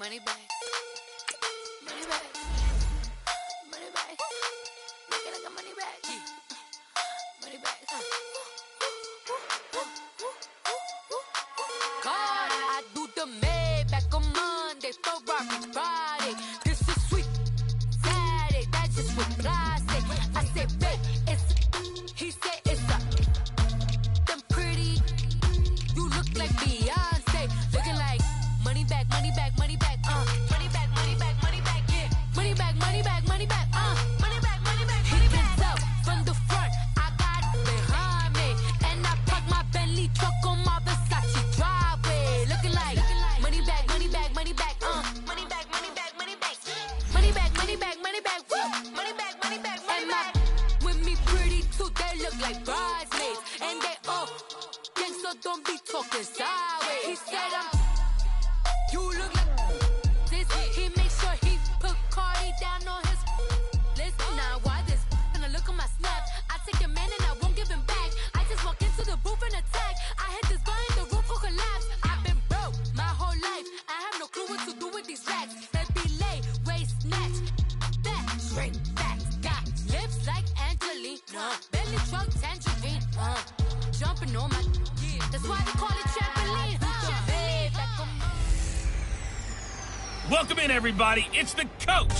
Money back. Money back. Money back. Make it like a money back. Money back. God, I do the Maybach on Monday, Ferrari Friday. This is sweet Saturday, that's just what I say. I say, babe, it's, he said it's a, them pretty, you look like Beyonce, looking like money back, money back, money back, money back, money back, money back, yeah, money back, money back, money back, money back, money back, he can tell from the front, I got it behind me, and I park my Bentley truck on my Versace driveway, looking like money back, money back, money back, money back, money back, money back, money back, money back, money back, money back, money back, money back, with me pretty too, they look like bridesmaids, and they all gang, so don't be talking sideways. He said you look like this. He makes sure he put Cardi down on his list. Now why this? Gonna look at my snap. I take a man and I won't give him back. I just walk into the booth and attack. I hit this guy and the roof will collapse. I've been broke my whole life. I have no clue what to do with these racks. That be lay, waist snatch, back, straight back. Got lips like Angelina, belly truck tangerine, jumping on my. That's why they call it trampoline. Welcome in, everybody. It's the coach,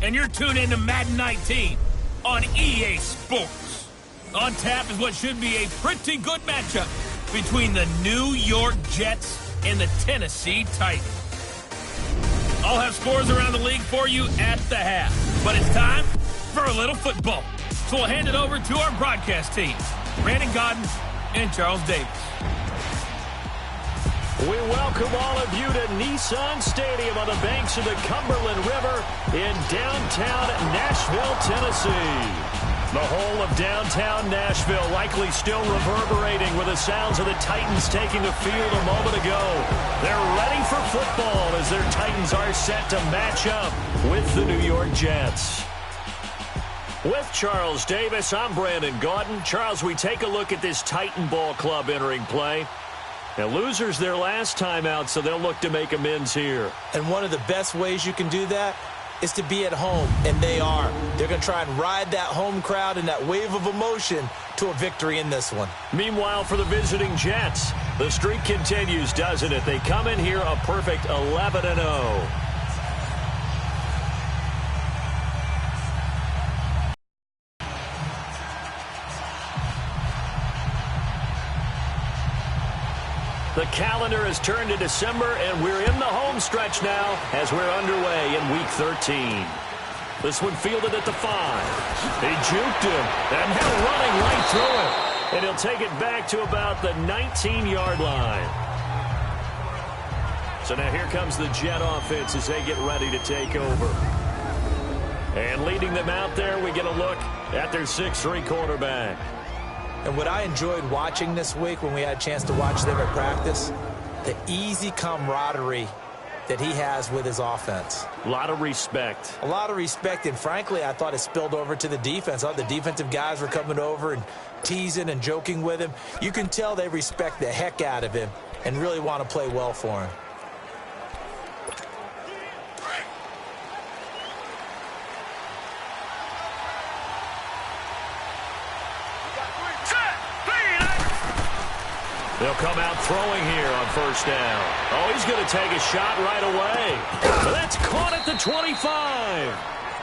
and you're tuned in to Madden 19 on EA Sports. On tap is what should be a pretty good matchup between the New York Jets and the Tennessee Titans. I'll have scores around the league for you at the half, but it's time for a little football. So we'll hand it over to our broadcast team, Brandon Godden and Charles Davis. We welcome all of you to Nissan Stadium on the banks of the Cumberland River in downtown Nashville, Tennessee. The whole of downtown Nashville likely still reverberating with the sounds of the Titans taking the field a moment ago. They're ready for football as their Titans are set to match up with the New York Jets. With Charles Davis, I'm Brandon Gaudin. Charles, we take a look at this Titan Ball Club entering play. Now, losers their last time out, so they'll look to make amends here. And one of the best ways you can do that is to be at home, and they are. They're going to try and ride that home crowd and that wave of emotion to a victory in this one. Meanwhile, for the visiting Jets, the streak continues, doesn't it? They come in here a perfect 11-0. The calendar has turned to December, and we're in the home stretch now as we're underway in Week 13. This one fielded at the 5. He juked him, and now running right through it. And he'll take it back to about the 19-yard line. So now here comes the Jet offense as they get ready to take over. And leading them out there, we get a look at their 6'3" quarterback. And what I enjoyed watching this week when we had a chance to watch them at practice, the easy camaraderie that he has with his offense. A lot of respect. A lot of respect, and frankly, I thought it spilled over to the defense. I thought the defensive guys were coming over and teasing and joking with him. You can tell they respect the heck out of him and really want to play well for him. They'll come out throwing here on first down. Oh, he's going to take a shot right away. But that's caught at the 25.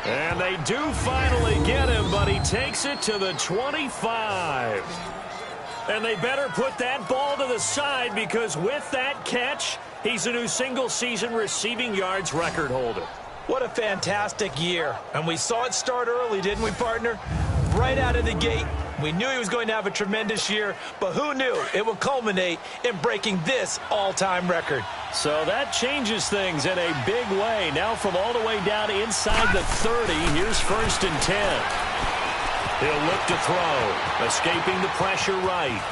And they do finally get him, but he takes it to the 25. And they better put that ball to the side because with that catch, he's a new single-season receiving yards record holder. What a fantastic year. And we saw it start early, didn't we, partner? Right out of the gate. We knew he was going to have a tremendous year, but who knew it would culminate in breaking this all-time record. So that changes things in a big way. Now from all the way down inside the 30, here's 1st and 10. He'll look to throw, escaping the pressure right.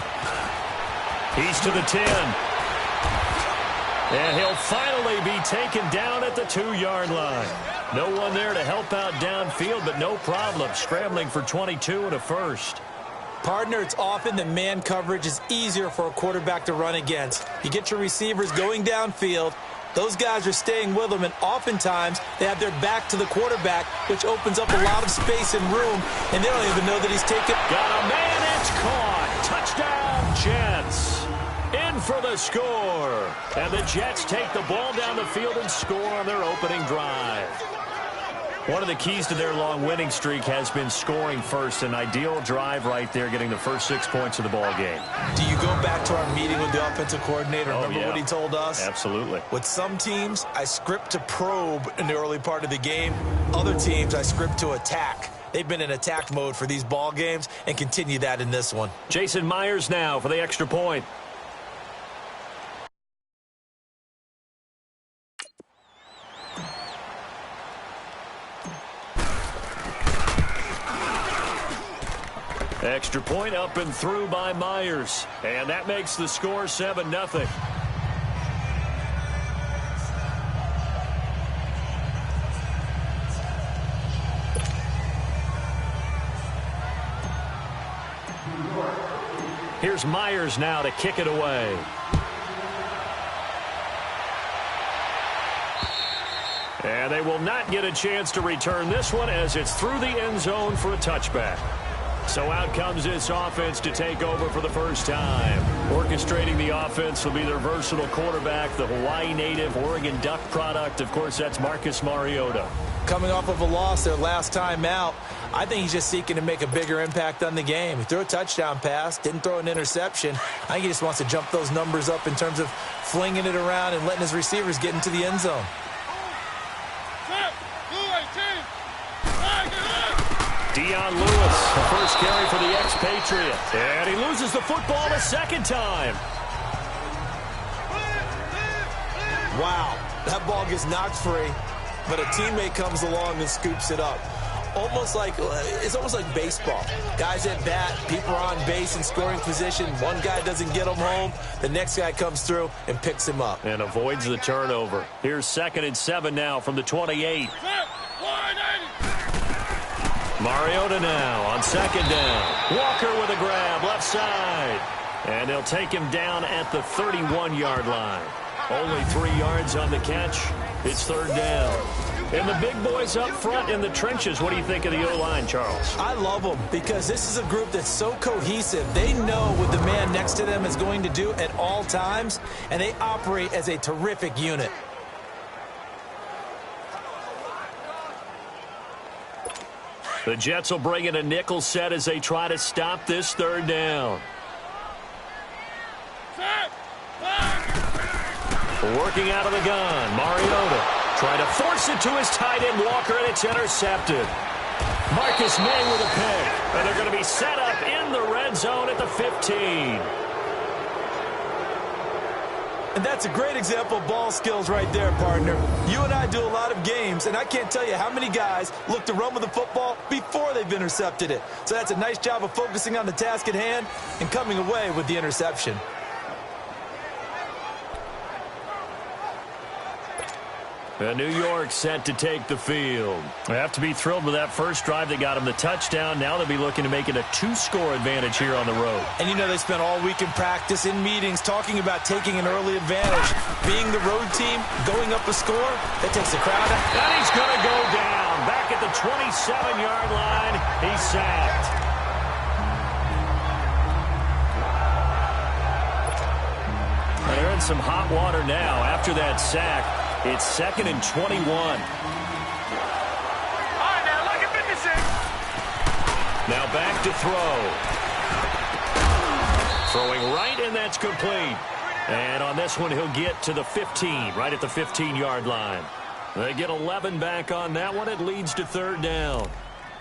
He's to the 10. And he'll finally be taken down at the 2-yard line. No one there to help out downfield, but no problem. Scrambling for 22 and a first. Partner, it's often that man coverage is easier for a quarterback to run against. You get your receivers going downfield, Those guys are staying with them, and oftentimes they have their back to the quarterback, which opens up a lot of space and room, and they don't even know that he's taken. Got a man, it's caught. Touchdown, Jets. In for the score. And the Jets take the ball down the field and score on their opening drive. One of the keys to their long winning streak has been scoring first. An ideal drive right there, getting the first 6 points of the ball game. Do you go back to our meeting with the offensive coordinator? Remember what he told us? Absolutely. With some teams, I script to probe in the early part of the game. Other teams, I script to attack. They've been in attack mode for these ball games and continue that in this one. Jason Myers now for the extra point. Extra point up and through by Myers. And that makes the score 7-0. Here's Myers now to kick it away. And they will not get a chance to return this one as it's through the end zone for a touchback. So out comes this offense to take over for the first time. Orchestrating the offense will be their versatile quarterback, the Hawaii native, Oregon Duck product. Of course, that's Marcus Mariota. Coming off of a loss their last time out, I think he's just seeking to make a bigger impact on the game. He threw a touchdown pass, didn't throw an interception. I think he just wants to jump those numbers up in terms of flinging it around and letting his receivers get into the end zone. Dion Lewis, the first carry for the expatriate. And he loses the football the second time. Wow, that ball gets knocked free, but a teammate comes along and scoops it up. It's almost like baseball. Guys at bat, people are on base in scoring position. One guy doesn't get him home. The next guy comes through and picks him up. And avoids the turnover. Here's 2nd and 7 now from the 28. Mariota now on 2nd down. Walker with a grab, left side. And they'll take him down at the 31-yard line. Only 3 yards on the catch. It's 3rd down. And the big boys up front in the trenches. What do you think of the O-line, Charles? I love them because this is a group that's so cohesive. They know what the man next to them is going to do at all times, and they operate as a terrific unit. The Jets will bring in a nickel set as they try to stop this 3rd down. Working out of the gun, Mariota trying to force it to his tight end Walker, and it's intercepted. Marcus May with a pick, and they're going to be set up in the red zone at the 15. And that's a great example of ball skills right there, partner. You and I do a lot of games, and I can't tell you how many guys look to run with the football before they've intercepted it. So that's a nice job of focusing on the task at hand and coming away with the interception. And New York set to take the field. They have to be thrilled with that first drive that got them the touchdown. Now they'll be looking to make it a 2-score advantage here on the road. And you know they spent all week in practice, in meetings, talking about taking an early advantage. Being the road team, going up a score, that takes the crowd out. And he's going to go down. Back at the 27-yard line, he's sacked. They're in some hot water now after that sack. It's 2nd and 21. All right, now look at 56. Now back to throw. Throwing right, and that's complete. And on this one, he'll get to the 15, right at the 15-yard line. They get 11 back on that one. It leads to 3rd down.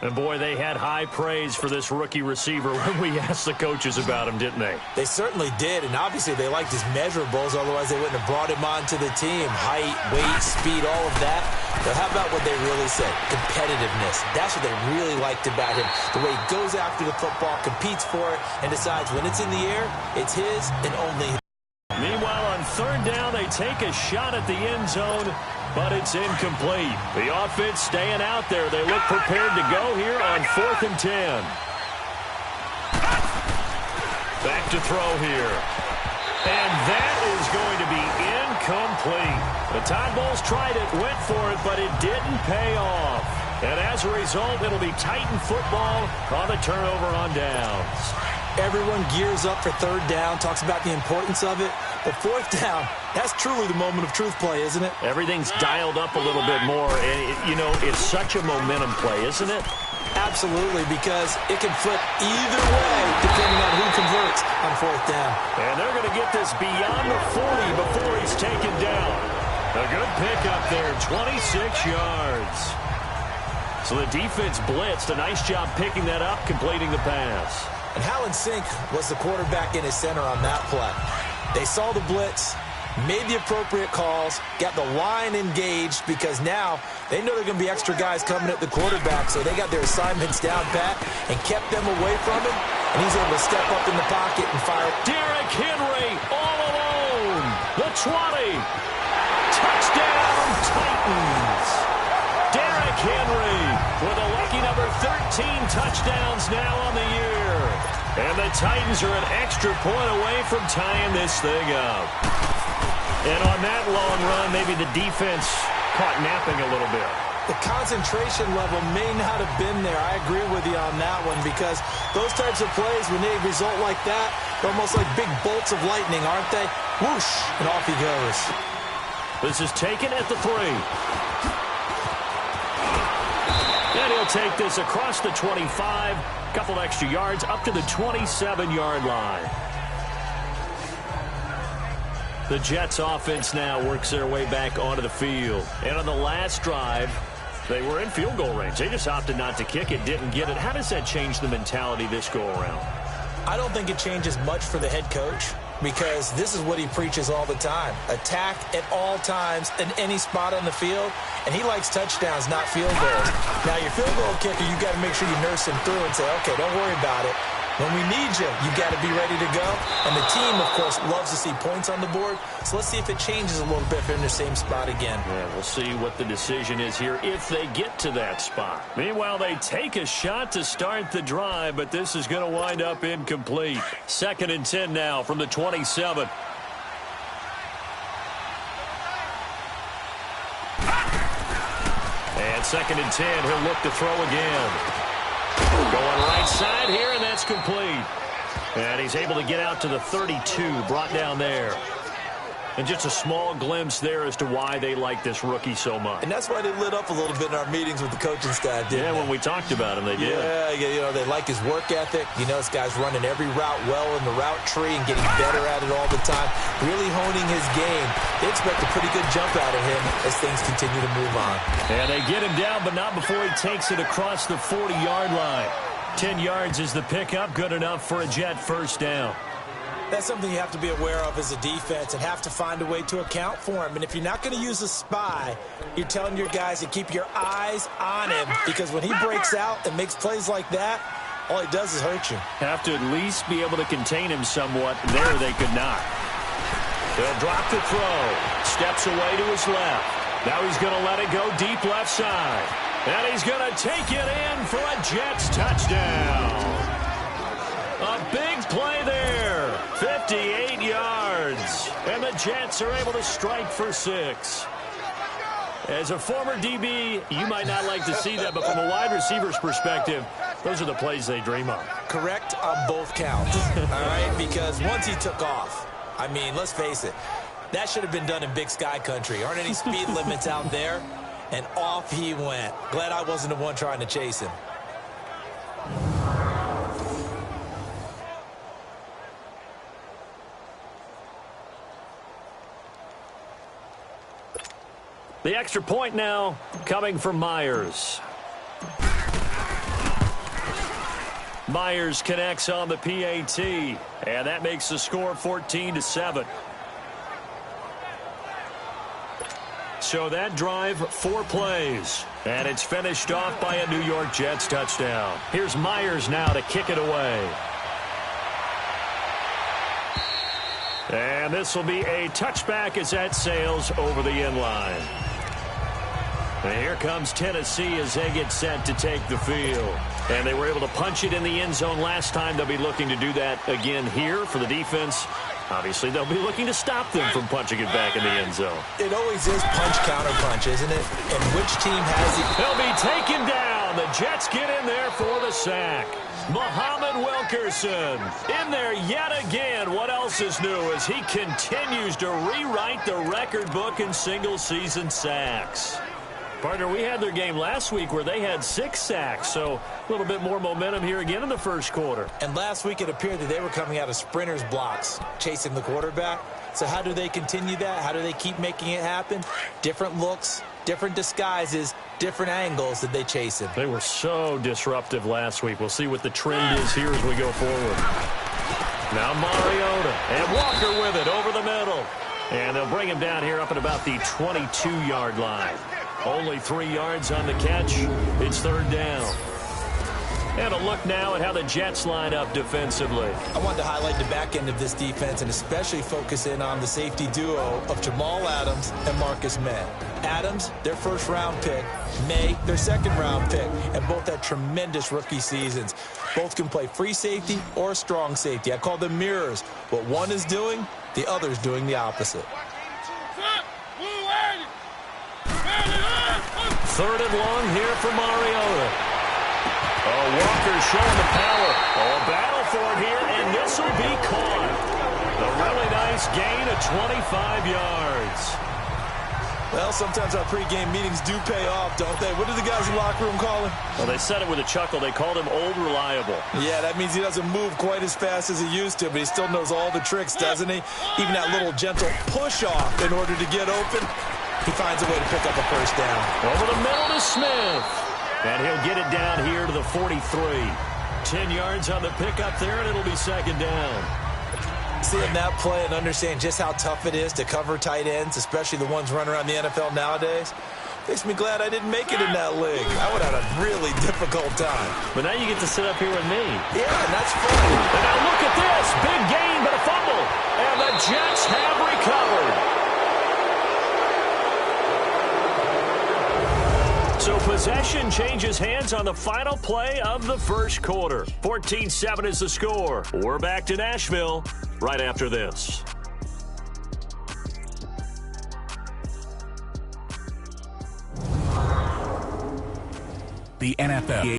And, boy, they had high praise for this rookie receiver when we asked the coaches about him, didn't they? They certainly did, and obviously they liked his measurables, otherwise they wouldn't have brought him onto the team. Height, weight, speed, all of that. But how about what they really said? Competitiveness. That's what they really liked about him. The way he goes after the football, competes for it, and decides when it's in the air, it's his and only his. Meanwhile, on 3rd down, they take a shot at the end zone, but it's incomplete. The offense staying out there. They look prepared to go here on 4th and 10. Back to throw here. And that is going to be incomplete. The Tide Bulls tried it, went for it, but it didn't pay off. And as a result, it'll be Titan football on the turnover on downs. Everyone gears up for third down, talks about the importance of it. But fourth down, that's truly the moment of truth play, isn't it? Everything's dialed up a little bit more. And, it's such a momentum play, isn't it? Absolutely, because it can flip either way depending on who converts on fourth down. And they're going to get this beyond the 40 before he's taken down. A good pickup there, 26 yards. So the defense blitzed. A nice job picking that up, completing the pass. And how in sync was the quarterback in his center on that play? They saw the blitz, made the appropriate calls, got the line engaged because now they know there are going to be extra guys coming at the quarterback, so they got their assignments down pat and kept them away from him, and he's able to step up in the pocket and fire. Derrick Henry all alone. The 20. Touchdown, Titans. Derrick Henry with a lucky number 13 touchdowns now on the year. And the Titans are an extra point away from tying this thing up. And on that long run, maybe the defense caught napping a little bit. The concentration level may not have been there. I agree with you on that one because those types of plays, when they result like that, they're almost like big bolts of lightning, aren't they? Whoosh, and off he goes. This is taken at the 3. And he'll take this across the 25, a couple extra yards up to the 27-yard line. The Jets offense now works their way back onto the field. And on the last drive, they were in field goal range. They just opted not to kick it, didn't get it. How does that change the mentality this go-around? I don't think it changes much for the head coach because this is what he preaches all the time. Attack at all times in any spot on the field, and he likes touchdowns, not field goals. Now, your field goal kicker, you got to make sure you nurse him through and say, okay, don't worry about it. When we need you, you got to be ready to go. And the team, of course, loves to see points on the board. So let's see if it changes a little bit if they're in the same spot again. Yeah, we'll see what the decision is here if they get to that spot. Meanwhile, they take a shot to start the drive, but this is going to wind up incomplete. 2nd and 10 now from the 27. And 2nd and 10, he'll look to throw again. Going right side here, and that's complete. And he's able to get out to the 32, brought down there. And just a small glimpse there as to why they like this rookie so much. And that's why they lit up a little bit in our meetings with the coaching staff, didn't they? When we talked about him, they did. Yeah, they like his work ethic. This guy's running every route well in the route tree and getting better at it all the time, really honing his game. They expect a pretty good jump out of him as things continue to move on. And they get him down, but not before he takes it across the 40-yard line. 10 yards is the pickup, good enough for a Jet first down. That's something you have to be aware of as a defense and have to find a way to account for him. And if you're not going to use a spy, you're telling your guys to keep your eyes on him because when he breaks out and makes plays like that, all he does is hurt you. Have to at least be able to contain him somewhat. There they could not. They'll drop the throw. Steps away to his left. Now he's going to let it go deep left side. And he's going to take it in for a Jets touchdown. A big play there. 58 yards. And the Jets are able to strike for 6. As a former DB, you might not like to see that, but from a wide receiver's perspective, those are the plays they dream of. Correct on both counts, all right? Because once he took off, I mean, let's face it, that should have been done in Big Sky country. Aren't any speed limits out there? And off he went. Glad I wasn't the one trying to chase him. The extra point now coming from Myers. Myers connects on the PAT, and that makes the score 14-7. So that drive, 4 plays, and it's finished off by a New York Jets touchdown. Here's Myers now to kick it away. And this will be a touchback as that sails over the end line. And here comes Tennessee as they get set to take the field. And they were able to punch it in the end zone last time. They'll be looking to do that again here for the defense. Obviously, they'll be looking to stop them from punching it back in the end zone. It always is punch-counter-punch, isn't it? And which team has it? They'll be taken down. The Jets get in there for the sack. Muhammad Wilkerson in there yet again. What else is new as he continues to rewrite the record book in single-season sacks. Partner, we had their game last week where they had 6 sacks, so a little bit more momentum here again in the first quarter. And last week it appeared that they were coming out of sprinters blocks, chasing the quarterback. So how do they continue that? How do they keep making it happen? Different looks, different disguises, different angles that they chase him. They were so disruptive last week. We'll see what the trend is here as we go forward. Now Mariota and Walker with it over the middle. And they'll bring him down here up at about the 22-yard line. Only 3 yards on the catch. It's 3rd down. And a look now at how the Jets line up defensively. I wanted to highlight the back end of this defense and especially focus in on the safety duo of Jamal Adams and Marcus May. Adams, their first-round pick. May, their second-round pick. And both had tremendous rookie seasons. Both can play free safety or strong safety. I call them mirrors. What one is doing, the other's doing the opposite. 3rd and long here for Mariota. Oh, Walker showing the power. Oh, a battle for it here, and this will be caught. A really nice gain of 25 yards. Well, sometimes our pregame meetings do pay off, don't they? What do the guys in the locker room call him? Well, they said it with a chuckle. They called him Old Reliable. Yeah, that means he doesn't move quite as fast as he used to, but he still knows all the tricks, doesn't he? Even that little gentle push-off in order to get open. He finds a way to pick up a first down. Over the middle to Smith. And he'll get it down here to the 43. 10 yards on the pickup there, and it'll be 2nd down. Seeing that play and understand just how tough it is to cover tight ends, especially the ones running around the NFL nowadays, makes me glad I didn't make it in that league. I would have had a really difficult time. But now you get to sit up here with me. Yeah, and that's fun. And now look at this. Big gain, but a fumble. And the Jets have recovered. So possession changes hands on the final play of the first quarter. 14-7 is the score. We're back to Nashville right after this. The NFL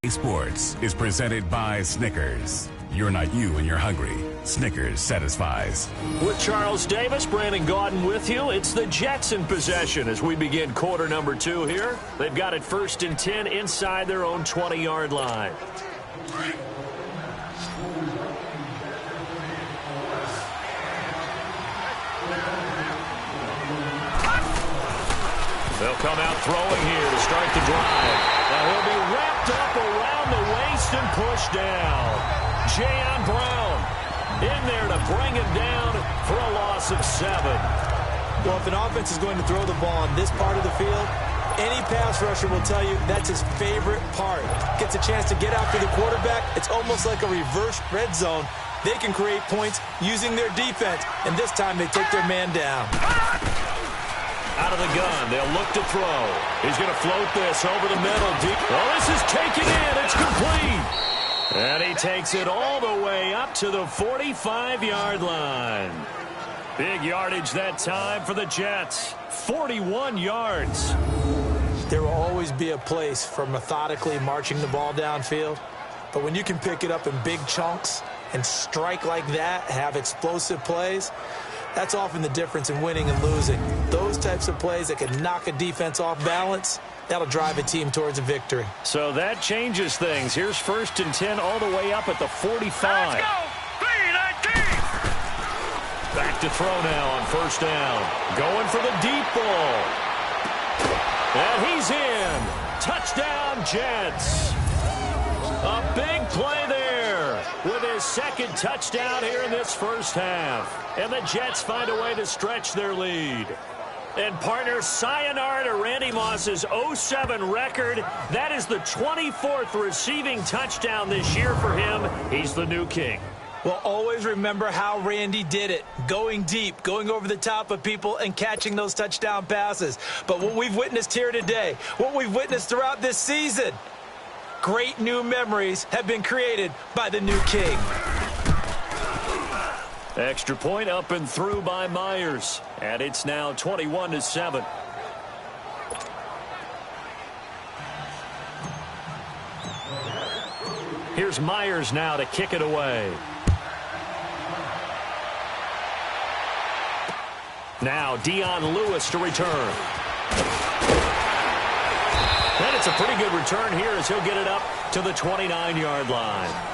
Sports is presented by Snickers. You're not you when you're hungry. Snickers satisfies. With Charles Davis, Brandon Gaudin with you. It's the Jets in possession as we begin quarter number 2 here. They've got it 1st and 10 inside their own 20-yard line. They'll come out throwing here to start the drive. Now he'll be wrapped up around the waist and pushed down. Jayon Brown in there to bring him down for a loss of 7. Well, if an offense is going to throw the ball on this part of the field, any pass rusher will tell you that's his favorite part. Gets a chance to get after the quarterback. It's almost like a reverse red zone. They can create points using their defense, and this time they take their man down. Out of the gun, they'll look to throw. He's going to float this over the middle. Deep. Well, this is taken in. It's complete. And he takes it all the way up to the 45-yard line. Big yardage that time for the Jets. 41 yards. There will always be a place for methodically marching the ball downfield. But when you can pick it up in big chunks and strike like that, have explosive plays, that's often the difference in winning and losing. Those types of plays that can knock a defense off balance, that'll drive a team towards a victory. So that changes things. Here's 1st and 10 all the way up at the 45. Let's go! 3-19! Back to throw now on 1st down. Going for the deep ball. And he's in. Touchdown, Jets. A big play there with his 2nd touchdown here in this first half. And the Jets find a way to stretch their lead. And partner, sayonara to Randy Moss's 0-7 record. That is the 24th receiving touchdown this year for him. He's the new king. Well, always remember how Randy did it. Going deep, going over the top of people and catching those touchdown passes. But what we've witnessed here today, what we've witnessed throughout this season, great new memories have been created by the new king. Extra point up and through by Myers. And it's now 21-7. Here's Myers now to kick it away. Now Dion Lewis to return. And it's a pretty good return here as he'll get it up to the 29-yard line.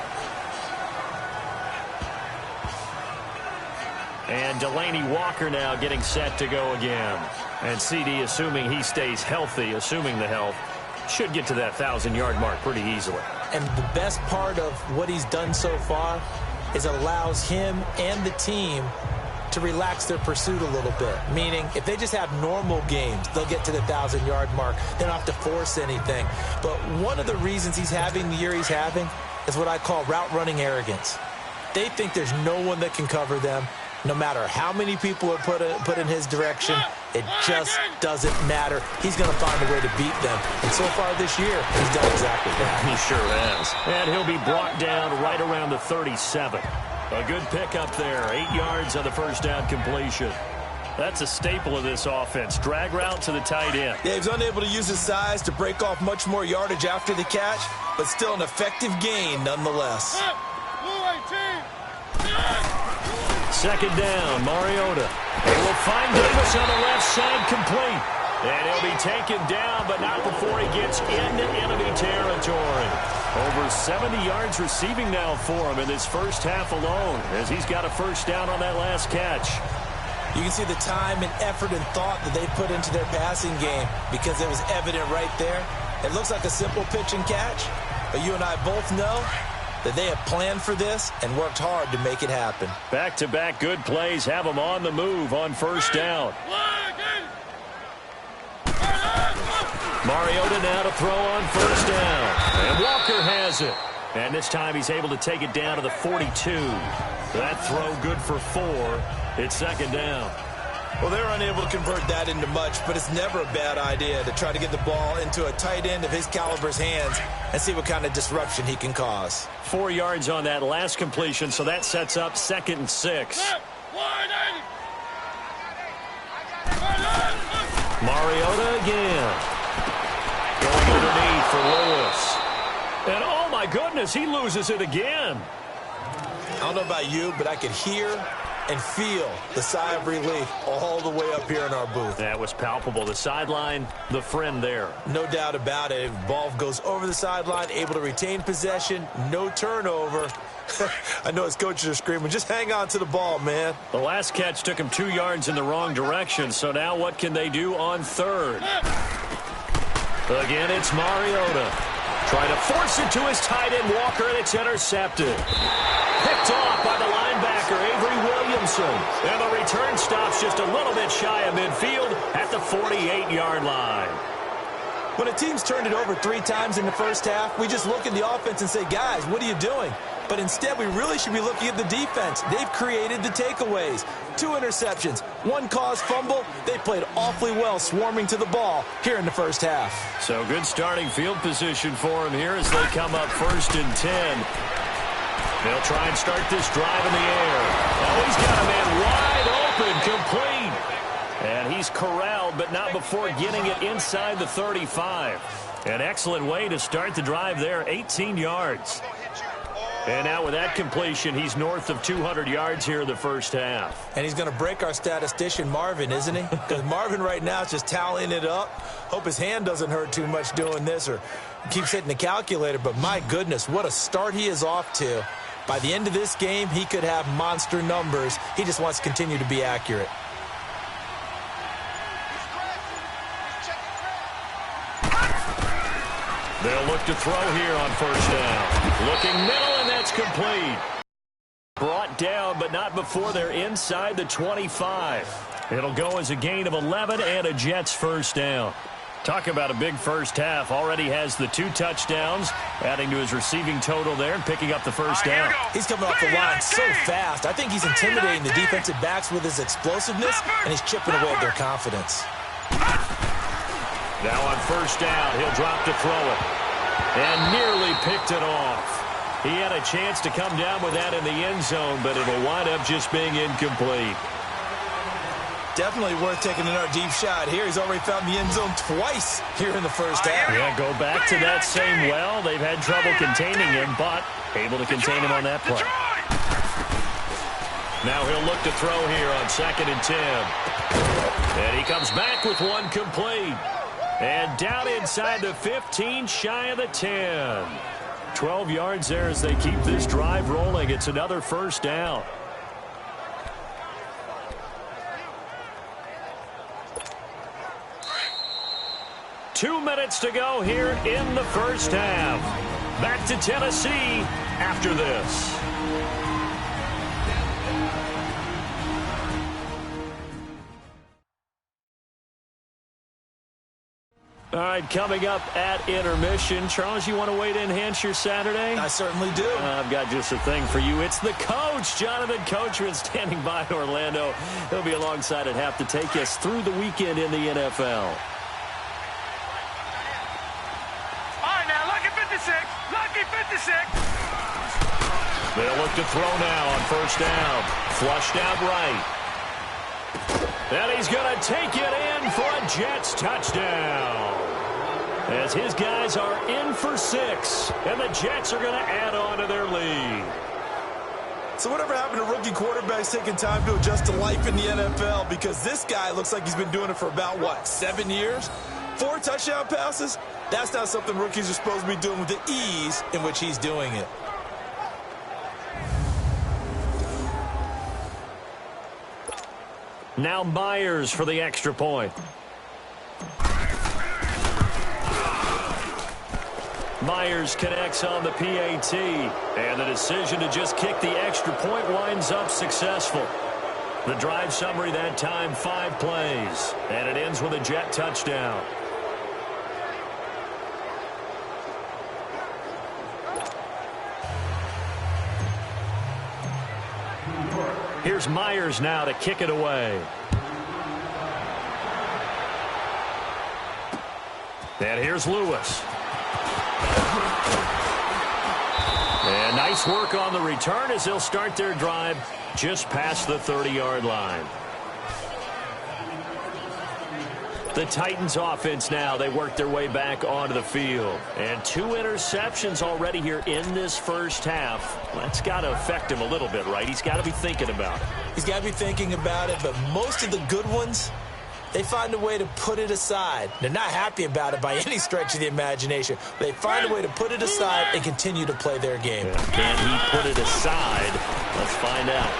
And Delaney Walker now getting set to go again. And CD, assuming he stays healthy, assuming the health, should get to that 1,000-yard mark pretty easily. And the best part of what he's done so far is allows him and the team to relax their pursuit a little bit. Meaning, if they just have normal games, they'll get to the 1,000-yard mark. They don't have to force anything. But one of the reasons he's having the year he's having is what I call route running arrogance. They think there's no one that can cover them. No matter how many people are put in his direction, it just doesn't matter. He's going to find a way to beat them. And so far this year, he's done exactly that. He sure has. And he'll be brought down right around the 37. A good pickup there. 8 yards on the first down completion. That's a staple of this offense. Drag route to the tight end. Yeah, he's unable to use his size to break off much more yardage after the catch, but still an effective gain nonetheless. Second down, Mariota. They will find Davis on the left side, complete. And he'll be taken down, but not before he gets into enemy territory. Over 70 yards receiving now for him in this first half alone, as he's got a first down on that last catch. You can see the time and effort and thought that they put into their passing game because it was evident right there. It looks like a simple pitch and catch, but you and I both know that they have planned for this and worked hard to make it happen. Back-to-back good plays have them on the move on first down. Mariota now to throw on first down. And Walker has it. And this time he's able to take it down to the 42. That throw good for 4. It's second down. Well, they're unable to convert that into much, but it's never a bad idea to try to get the ball into a tight end of his caliber's hands and see what kind of disruption he can cause. 4 yards on that last completion, so that sets up 2nd and 6. Mariota again. Going underneath for Lewis. And oh my goodness, he loses it again. I don't know about you, but I could hear and feel the sigh of relief all the way up here in our booth. That was palpable. The sideline, the friend there. No doubt about it. Ball goes over the sideline, able to retain possession, no turnover. I know his coaches are screaming, just hang on to the ball, man. The last catch took him 2 yards in the wrong direction, so now what can they do on third? Again, it's Mariota. Trying to force it to his tight end, Walker, and it's intercepted. Picked off by the linebacker, Avery Williamson. And the return stops just a little bit shy of midfield at the 48-yard line. When a team's turned it over 3 times in the first half, we just look at the offense and say, guys, what are you doing? But instead, we really should be looking at the defense. They've created the takeaways. 2 interceptions, 1 caused fumble. They played awfully well swarming to the ball here in the first half. So good starting field position for him here as they come up 1st and 10. They'll try and start this drive in the air. Oh, he's got a man wide open, complete. And he's corralled, but not before getting it inside the 35. An excellent way to start the drive there, 18 yards. And now with that completion, he's north of 200 yards here in the first half. And he's going to break our statistician, Marvin, isn't he? Because Marvin right now is just tallying it up. Hope his hand doesn't hurt too much doing this or keeps hitting the calculator. But my goodness, what a start he is off to. By the end of this game, he could have monster numbers. He just wants to continue to be accurate. They'll look to throw here on first down. Looking middle, and that's complete. Brought down, but not before they're inside the 25. It'll go as a gain of 11 and a Jets first down. Talk about a big first half. Already has the 2 touchdowns, adding to his receiving total there and picking up the first down. He's coming off the line so fast. I think he's intimidating the defensive backs with his explosiveness, and he's chipping away at their confidence. Now on first down, he'll drop to throw it. And nearly picked it off. He had a chance to come down with that in the end zone, but it'll wind up just being incomplete. Definitely worth taking another deep shot here. He's already found the end zone twice here in the first half. Yeah, go back to that same well. They've had trouble containing him, but able to contain him on that play. Now he'll look to throw here on 2nd and 10. And he comes back with one complete. And down inside the 15, shy of the 10. 12 yards there as they keep this drive rolling. It's another first down. Two minutes to go here in the first half. Back to Tennessee after this. All right, coming up at intermission. Charles, you want to wait to enhance your Saturday? I certainly do. I've got just a thing for you. It's the coach, Jonathan Coachman, standing by in Orlando. He'll be alongside at half to take us through the weekend in the NFL. Lucky 56. They'll look to throw now on first down. Flushed out right. And he's going to take it in for a Jets touchdown. As his guys are in for 6. And the Jets are going to add on to their lead. So whatever happened to rookie quarterbacks taking time to adjust to life in the NFL? Because this guy looks like he's been doing it for about, 7 years? 4 touchdown passes? That's not something rookies are supposed to be doing with the ease in which he's doing it. Now Myers for the extra point. Myers connects on the PAT. And the decision to just kick the extra point winds up successful. The drive summary that time, 5 plays. And it ends with a Jet touchdown. Here's Myers now to kick it away. And here's Lewis. And nice work on the return as they'll start their drive just past the 30-yard line. The Titans offense now, they work their way back onto the field. And 2 interceptions already here in this first half. That's got to affect him a little bit, right? He's got to be thinking about it. He's got to be thinking about it, but most of the good ones, they find a way to put it aside. They're not happy about it by any stretch of the imagination. They find a way to put it aside and continue to play their game. Can he put it aside? Let's find out.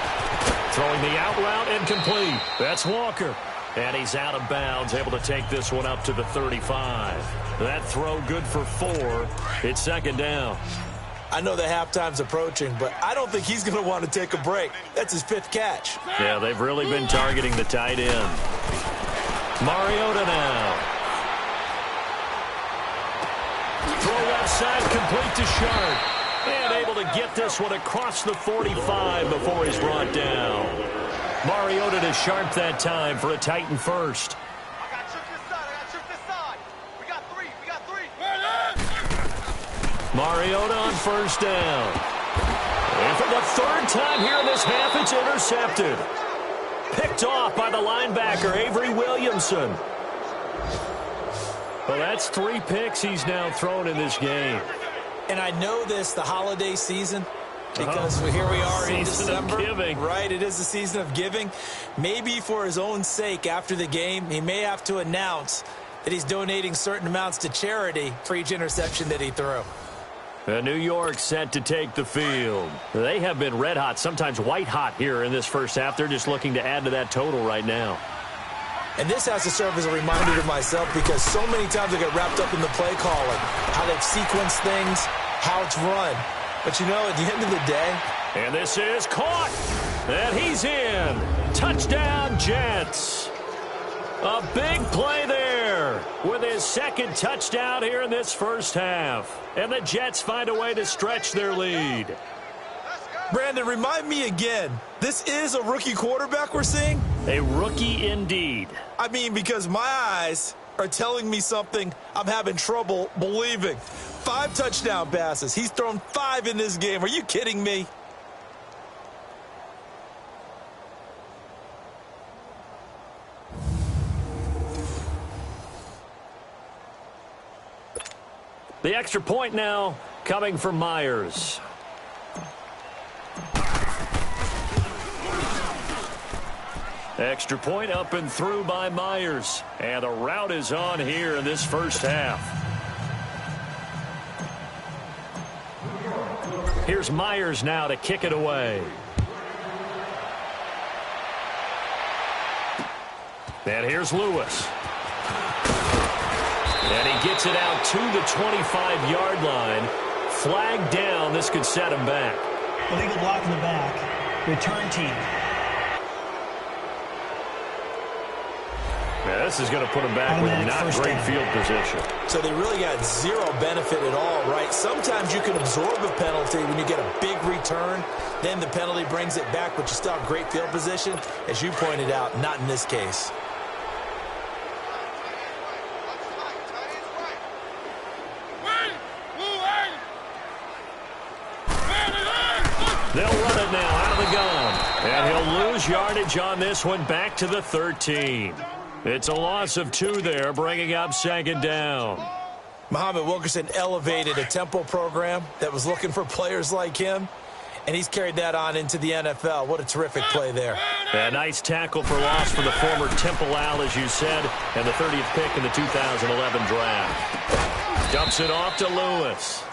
Throwing the out route incomplete. That's Walker. And he's out of bounds, able to take this one up to the 35. That throw good for 4. It's second down. I know the halftime's approaching, but I don't think he's going to want to take a break. That's his 5th catch. Yeah, they've really been targeting the tight end. Mariota now. Throw left side, complete to Sharp. And able to get this one across the 45 before he's brought down. Mariota to Sharp that time for a Titan first. I got shoot this side. We got 3. Mariota on first down. And for the 3rd time here in this half, it's intercepted. Picked off by the linebacker, Avery Williamson. Well, that's 3 picks he's now thrown in this game. And I know this, the holiday season, because here we are in December. Right, it is the season of giving. Maybe for his own sake after the game, he may have to announce that he's donating certain amounts to charity for each interception that he threw. New York set to take the field. They have been red hot, sometimes white hot here in this first half. They're just looking to add to that total right now. And this has to serve as a reminder to myself because so many times I get wrapped up in the play calling, how they've sequenced things, how it's run. But, you know, at the end of the day. And this is caught. And he's in. Touchdown, Jets. A big play there with his 2nd touchdown here in this first half. And the Jets find a way to stretch their lead. Brandon, remind me again, this is a rookie quarterback we're seeing? A rookie indeed. I mean, because my eyes, are telling me something I'm having trouble believing. 5 touchdown passes. He's thrown 5 in this game. Are you kidding me? The extra point now coming from Myers. Extra point up and through by Myers. And a rout is on here in this first half. Here's Myers now to kick it away. And here's Lewis. And he gets it out to the 25-yard line. Flag down. This could set him back. Illegal block in the back. Return team. Yeah, this is going to put him back with not great field position. So they really got zero benefit at all, right? Sometimes you can absorb a penalty when you get a big return. Then the penalty brings it back, but you still have great field position. As you pointed out, not in this case. They'll run it now out of the gun. And he'll lose yardage on this one, back to the 13. It's a loss of 2 there, bringing up second down. Muhammad Wilkerson elevated a tempo program that was looking for players like him, and he's carried that on into the NFL. What a terrific play there. A nice tackle for loss for the former Temple Owl, as you said, and the 30th pick in the 2011 draft. Dumps it off to Lewis.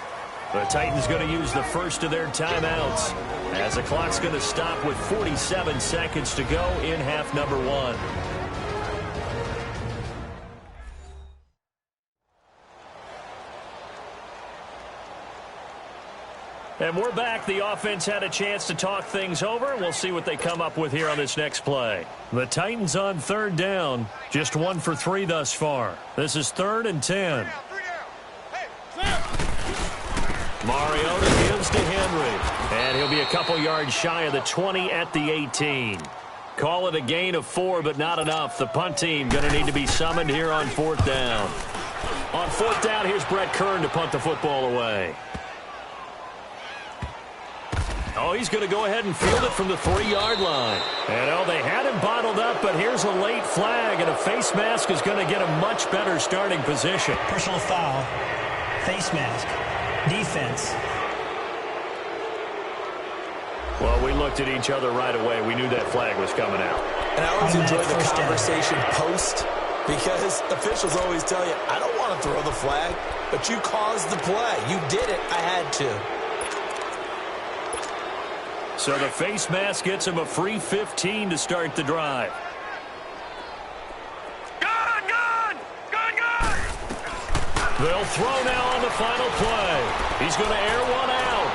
The Titans going to use the first of their timeouts as the clock's going to stop with 47 seconds to go in half number 1. And we're back. The offense had a chance to talk things over. We'll see what they come up with here on this next play. The Titans on third down. Just 1 for 3 thus far. This is 3rd and 10. Mariota gives to Henry. And he'll be a couple yards shy of the 20 at the 18. Call it a gain of 4, but not enough. The punt team going to need to be summoned here on 4th down. On 4th down, here's Brett Kern to punt the football away. Oh, he's going to go ahead and field it from the 3-yard line. And, oh, they had him bottled up, but here's a late flag, and a face mask is going to get a much better starting position. Personal foul. Face mask. Defense. Well, we looked at each other right away. We knew that flag was coming out. And I always enjoy the conversation post, because officials always tell you, I don't want to throw the flag, but you caused the play. You did it. I had to. So the face mask gets him a free 15 to start the drive. Gun! They'll throw now on the final play. He's going to air one out.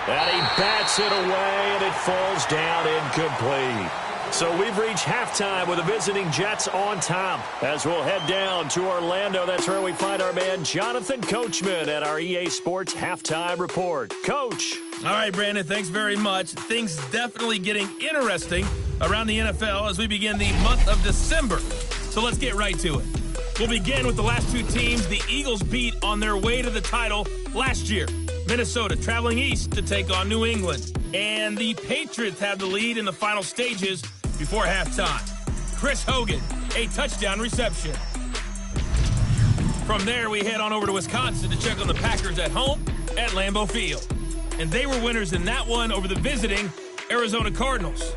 And he bats it away, and it falls down incomplete. So we've reached halftime with the visiting Jets on top. As we'll head down to Orlando, that's where we find our man Jonathan Coachman at our EA Sports Halftime Report. Coach. All right, Brandon, thanks very much. Things definitely getting interesting around the NFL as we begin the month of December. So let's get right to it. We'll begin with the last 2 teams the Eagles beat on their way to the title last year. Minnesota traveling east to take on New England. And the Patriots have the lead in the final stages before halftime. Chris Hogan, a touchdown reception. From there, we head on over to Wisconsin to check on the Packers at home at Lambeau Field. And they were winners in that one over the visiting Arizona Cardinals.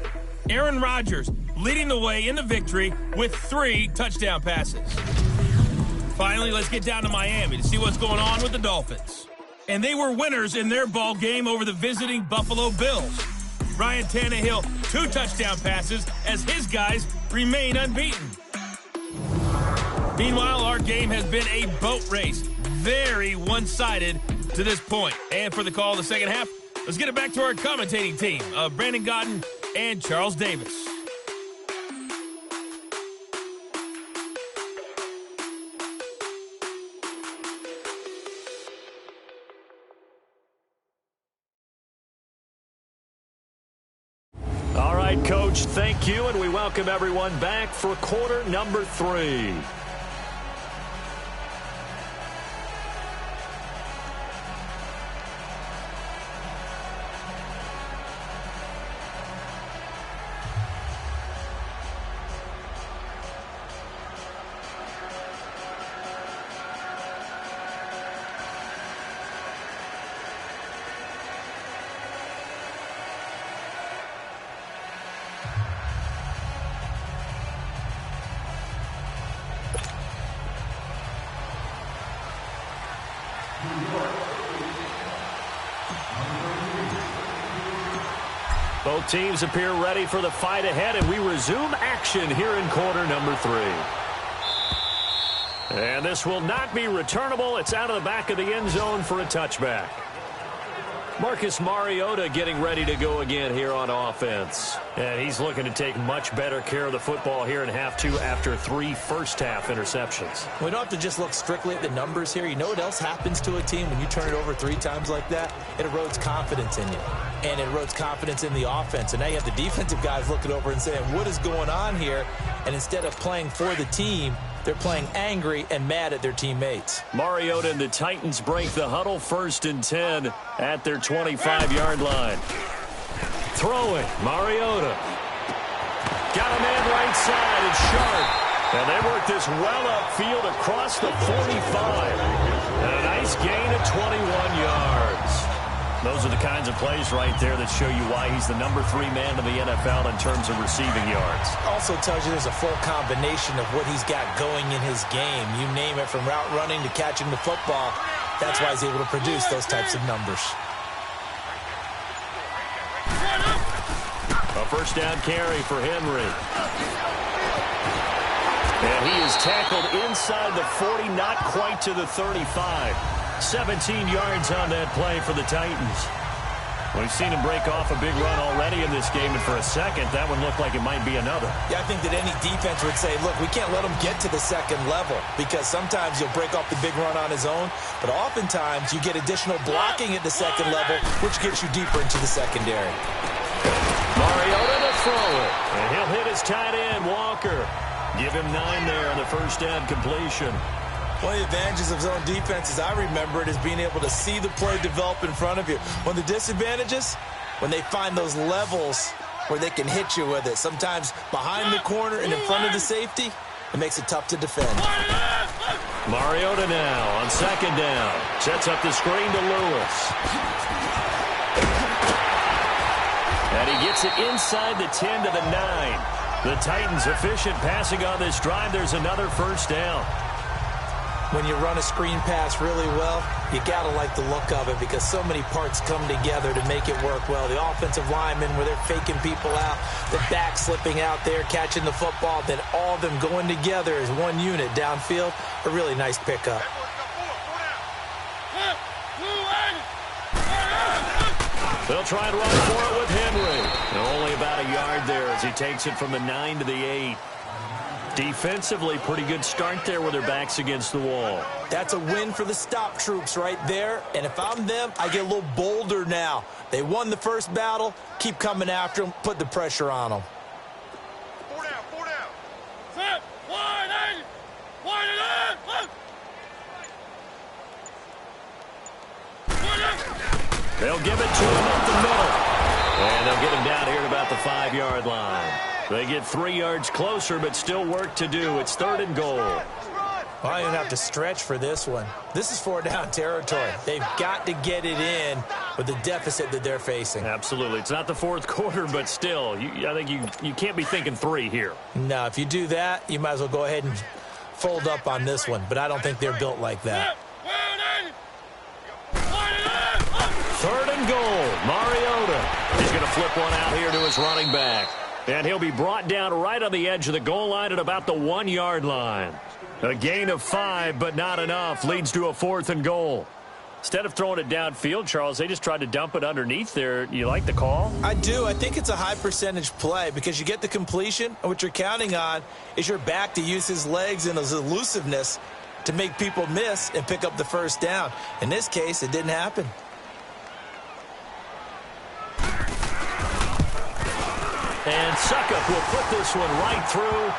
Aaron Rodgers leading the way in the victory with 3 touchdown passes. Finally, let's get down to Miami to see what's going on with the Dolphins. And they were winners in their ball game over the visiting Buffalo Bills. Ryan Tannehill, 2 touchdown passes as his guys remain unbeaten. Meanwhile, our game has been a boat race. Very one-sided to this point. And for the call of the second half, let's get it back to our commentating team of Brandon Godden and Charles Davis. All right, Coach. Coach. Thank you, and we welcome everyone back for quarter number 3. Both teams appear ready for the fight ahead, and we resume action here in quarter number 3. And this will not be returnable. It's out of the back of the end zone for a touchback. Marcus Mariota getting ready to go again here on offense. And he's looking to take much better care of the football here in half 2 after 3 first-half interceptions. We don't have to just look strictly at the numbers here. You know what else happens to a team when you turn it over 3 times like that? It erodes confidence in you. And it erodes confidence in the offense. And now you have the defensive guys looking over and saying, what is going on here? And instead of playing for the team, they're playing angry and mad at their teammates. Mariota and the Titans break the huddle, 1st and 10 at their 25-yard line. Throwing, Mariota. Got a man right side, it's Sharp. And they work this well upfield across the 45. And a nice gain of 21 yards. Those are the kinds of plays right there that show you why he's the number 3 man in the NFL in terms of receiving yards. Also tells you there's a full combination of what he's got going in his game. You name it, from route running to catching the football. That's why he's able to produce those types of numbers. A first down carry for Henry. And he is tackled inside the 40, not quite to the 35. 17 yards on that play for the Titans. We've seen him break off a big run already in this game, and for a second, that one looked like it might be another. Yeah, I think that any defense would say, look, we can't let him get to the second level, because sometimes he'll break off the big run on his own, but oftentimes you get additional blocking at the second level, which gets you deeper into the secondary. Mariota to throw it, and he'll hit his tight end, Walker. Give him 9 there on the first down completion. One of the advantages of zone defense, as I remember it, is being able to see the play develop in front of you. One of the disadvantages, when they find those levels where they can hit you with it. Sometimes behind the corner and in front of the safety, it makes it tough to defend. Mariota now on 2nd down. Sets up the screen to Lewis. And he gets it inside the 10 to the 9. The Titans efficient passing on this drive. There's another first down. When you run a screen pass really well, you got to like the look of it, because so many parts come together to make it work well. The offensive linemen, where they're faking people out, the back slipping out there, catching the football, then all of them going together as one unit downfield. A really nice pickup. They'll try and run for it with Henry. Only about a yard there as he takes it from the 9 to the 8. Defensively, pretty good start there with their backs against the wall. That's a win for the stop troops right there. And if I'm them, I get a little bolder now. They won the first battle. Keep coming after them. Put the pressure on them. 4 down, 4 down. Set, wide eight, wide it. They'll give it to him up the middle. And they'll get him down here at about the 5-yard line. They get 3 yards closer, but still work to do. It's 3rd and goal. Well, I don't have to stretch for this one. This is 4-down territory. They've got to get it in with the deficit that they're facing. Absolutely. It's not the 4th quarter, but still, I think you can't be thinking 3 here. No, if you do that, you might as well go ahead and fold up on this one. But I don't think they're built like that. 3rd and goal. Mariota. He's going to flip one out here to his running back. And he'll be brought down right on the edge of the goal line at about the 1-yard line. A gain of 5, but not enough. Leads to a 4th and goal. Instead of throwing it downfield, Charles, they just tried to dump it underneath there. You like the call? I do. I think it's a high percentage play, because you get the completion, and what you're counting on is your back to use his legs and his elusiveness to make people miss and pick up the first down. In this case, it didn't happen. And Suckup will put this one right through.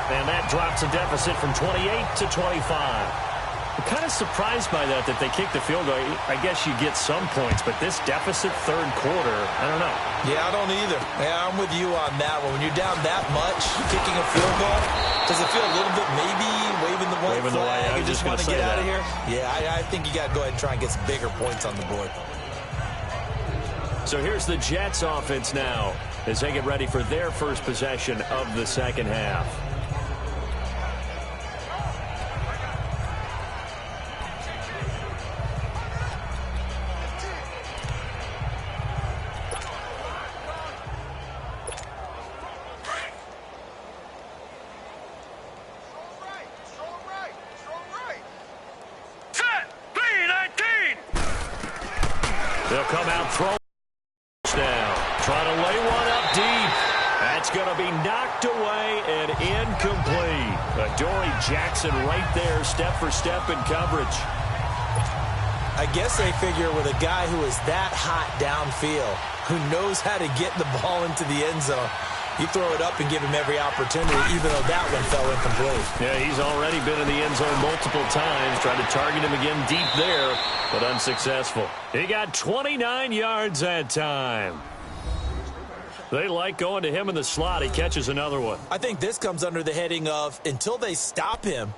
And that drops a deficit from 28 to 25. I'm kind of surprised by that they kicked the field goal. I guess you get some points, but this deficit third quarter, I don't know. Yeah, I don't either. Yeah, I'm with you on that one. When you're down that much, kicking a field goal, does it feel a little bit maybe waving the white flag? You just want to get out of here? Yeah, I think you got to go ahead and try and get some bigger points on the board. So here's the Jets offense now as they get ready for their first possession of the second half. They'll come out throwing now. Trying to lay one up deep. That's going to be knocked away and incomplete. Adoree Jackson right there, step for step in coverage. I guess they figure with a guy who is that hot downfield, who knows how to get the ball into the end zone, you throw it up and give him every opportunity, even though that one fell incomplete. Yeah, he's already been in the end zone multiple times, trying to target him again deep there, but unsuccessful. He got 29 yards that time. They like going to him in the slot. He catches another one. I think this comes under the heading of, until they stop him,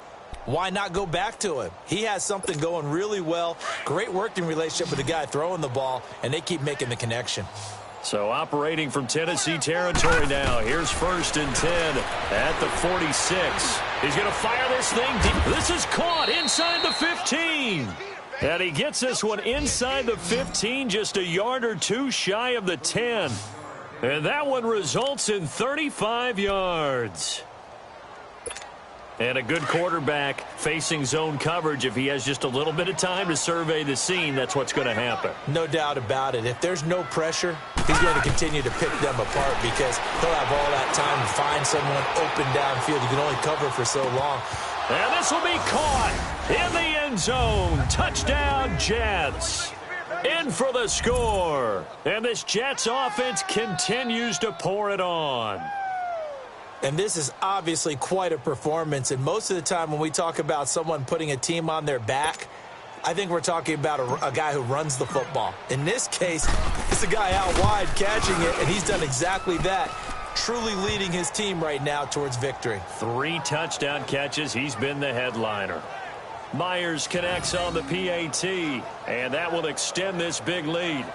why not go back to him? He has something going really well. Great working relationship with the guy throwing the ball, and they keep making the connection. So operating from Tennessee territory now. Here's 1st and 10 at the 46. He's going to fire this thing deep. This is caught inside the 15. And he gets this one inside the 15, just a yard or two shy of the 10. And that one results in 35 yards. And a good quarterback facing zone coverage. If he has just a little bit of time to survey the scene, that's what's going to happen. No doubt about it. If there's no pressure, he's going to continue to pick them apart because he'll have all that time to find someone open downfield. You can only cover for so long. And this will be caught in the end zone. Touchdown, Jets. In for the score. And this Jets offense continues to pour it on. And this is obviously quite a performance. And most of the time when we talk about someone putting a team on their back, I think we're talking about a guy who runs the football. In this case, it's a guy out wide catching it, and he's done exactly that, truly leading his team right now towards victory. 3 touchdown catches. He's been the headliner. Myers connects on the PAT, and that will extend this big lead.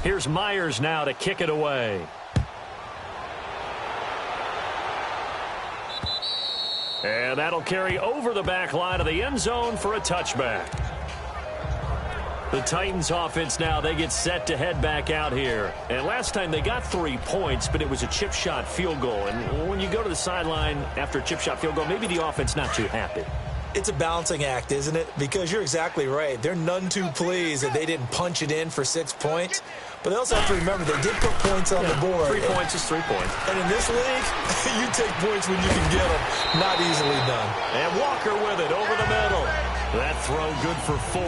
Here's Myers now to kick it away. And that'll carry over the back line of the end zone for a touchback. The Titans offense now, they get set to head back out here. And last time they got 3 points, but it was a chip shot field goal. And when you go to the sideline after a chip shot field goal, maybe the offense not too happy. It's a balancing act, isn't it? Because you're exactly right. They're none too pleased that they didn't punch it in for 6 points. But they also have to remember they did put points on the board. 3 points is 3 points. And in this league, you take points when you can get them. Not easily done. And Walker with it over the middle. That throw good for 4.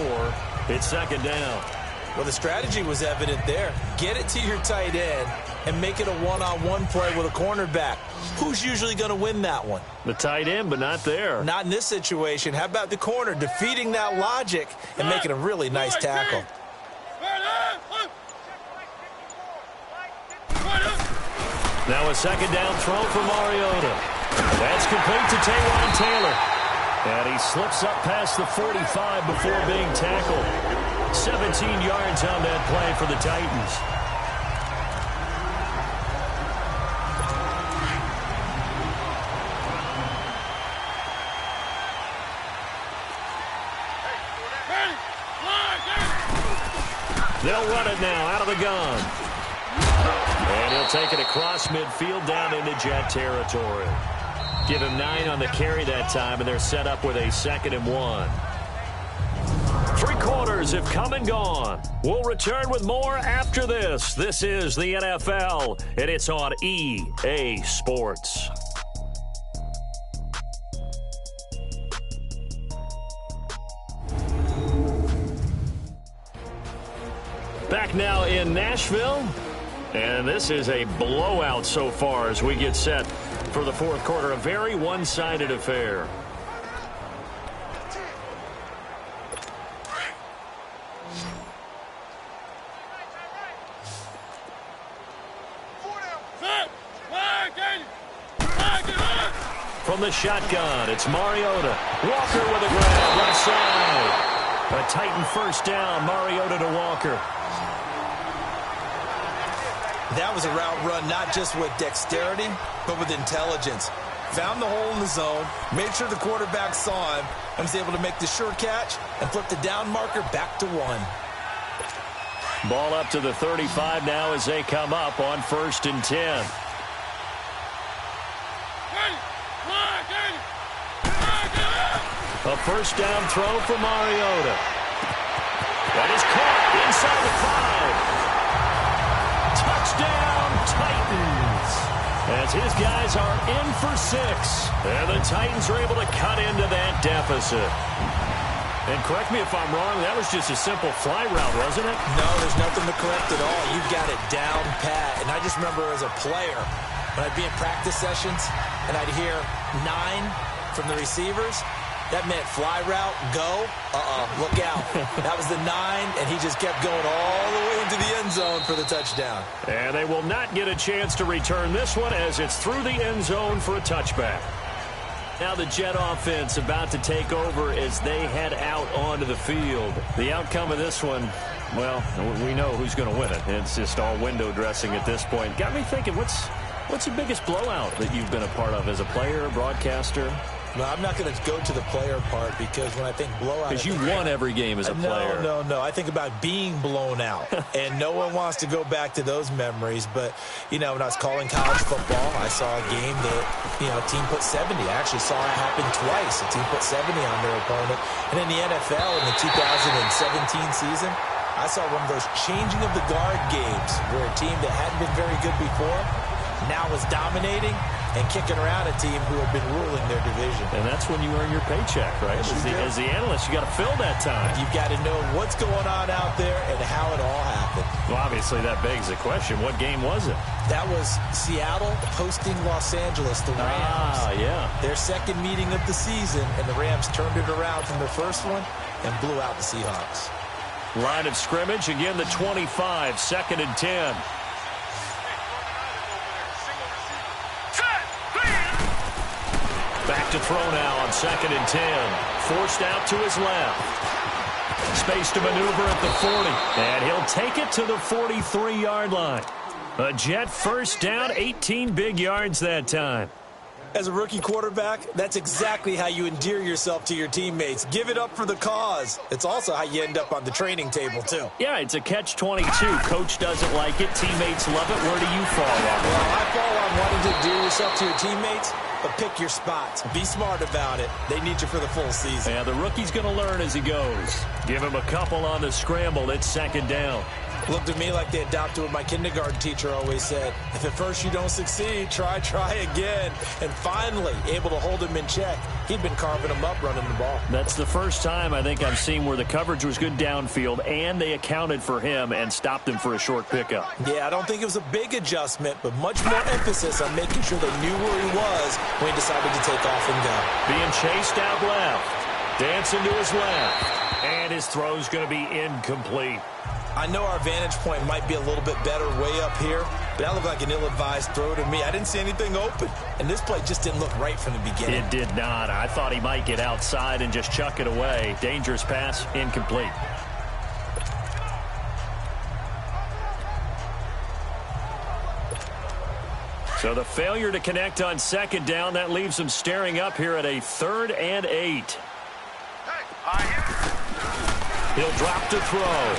It's 2nd down. Well, the strategy was evident there. Get it to your tight end and make it a one-on-one play with a cornerback. Who's usually going to win that one? The tight end, but not there. Not in this situation. How about the corner defeating that logic and making a really nice tackle? Now a 2nd down throw for Mariota. That's complete to Taywan Taylor. And he slips up past the 45 before being tackled. 17 yards on that play for the Titans. They'll run it now out of the gun. And he'll take it across midfield down into Jet territory. Give him 9 on the carry that time, and they're set up with a 2nd and 1. 3 quarters have come and gone. We'll return with more after this. This is the NFL, and it's on EA Sports. Back now in Nashville, and this is a blowout so far as we get set for the 4th quarter. A very one-sided affair. From the shotgun, it's Mariota. Walker with a grab, left side. A Titan first down, Mariota to Walker. That was a route run not just with dexterity, but with intelligence. Found the hole in the zone, made sure the quarterback saw him, and was able to make the sure catch and flip the down marker back to 1. Ball up to the 35 now as they come up on 1st and 10. A first down throw for Mariota. That is caught inside the 5. Touchdown, Titans. As his guys are in for 6. And the Titans are able to cut into that deficit. And correct me if I'm wrong, that was just a simple fly route, wasn't it? No, there's nothing to correct at all. You got it down pat. And I just remember as a player, when I'd be in practice sessions and I'd hear 9 from the receivers, that meant fly route, go, look out. That was the 9, and he just kept going all the way into the end zone for the touchdown. And they will not get a chance to return this one as it's through the end zone for a touchback. Now the Jet offense about to take over as they head out onto the field. The outcome of this one, well, we know who's going to win it. It's just all window dressing at this point. Got me thinking, what's the biggest blowout that you've been a part of as a player, broadcaster? No, I'm not going to go to the player part because when I think blowout... Because you won every game as a player. No. I think about being blown out. And no one wants to go back to those memories. But, you know, when I was calling college football, I saw a game that, you know, a team put 70. I actually saw it happen twice. A team put 70 on their opponent. And in the NFL in the 2017 season, I saw one of those changing of the guard games where a team that hadn't been very good before now was dominating and kicking around a team who had been ruling their division. And that's when you earn your paycheck, right? As the analyst, you got to fill that time. You've got to know what's going on out there and how it all happened. Well, obviously, that begs the question, what game was it? That was Seattle hosting Los Angeles, the Rams. Ah, yeah. Their second meeting of the season, and the Rams turned it around from their first one and blew out the Seahawks. Line of scrimmage, again, the 25, 2nd and 10. Back to throw now on 2nd and 10. Forced out to his left. Space to maneuver at the 40. And he'll take it to the 43-yard line. A Jet first down, 18 big yards that time. As a rookie quarterback, that's exactly how you endear yourself to your teammates. Give it up for the cause. It's also how you end up on the training table, too. Yeah, it's a catch-22. Coach doesn't like it. Teammates love it. Where do you fall on? Well, I fall on wanting to endear yourself to your teammates, but pick your spots. Be smart about it. They need you for the full season. Yeah, the rookie's going to learn as he goes. Give him a couple on the scramble. It's 2nd down. Looked at me like they adopted what my kindergarten teacher always said. If at first you don't succeed, try again. And finally, able to hold him in check. He'd been carving him up running the ball. That's the first time I think I've seen where the coverage was good downfield and they accounted for him and stopped him for a short pickup. Yeah, I don't think it was a big adjustment, but much more emphasis on making sure they knew where he was when he decided to take off and go. Being chased out left. Dancing to his left. And his throw's going to be incomplete. I know our vantage point might be a little bit better way up here, but that looked like an ill-advised throw to me. I didn't see anything open, and this play just didn't look right from the beginning. It did not. I thought he might get outside and just chuck it away. Dangerous pass, incomplete. So the failure to connect on 2nd down, that leaves him staring up here at a 3rd and 8. He'll drop to throw.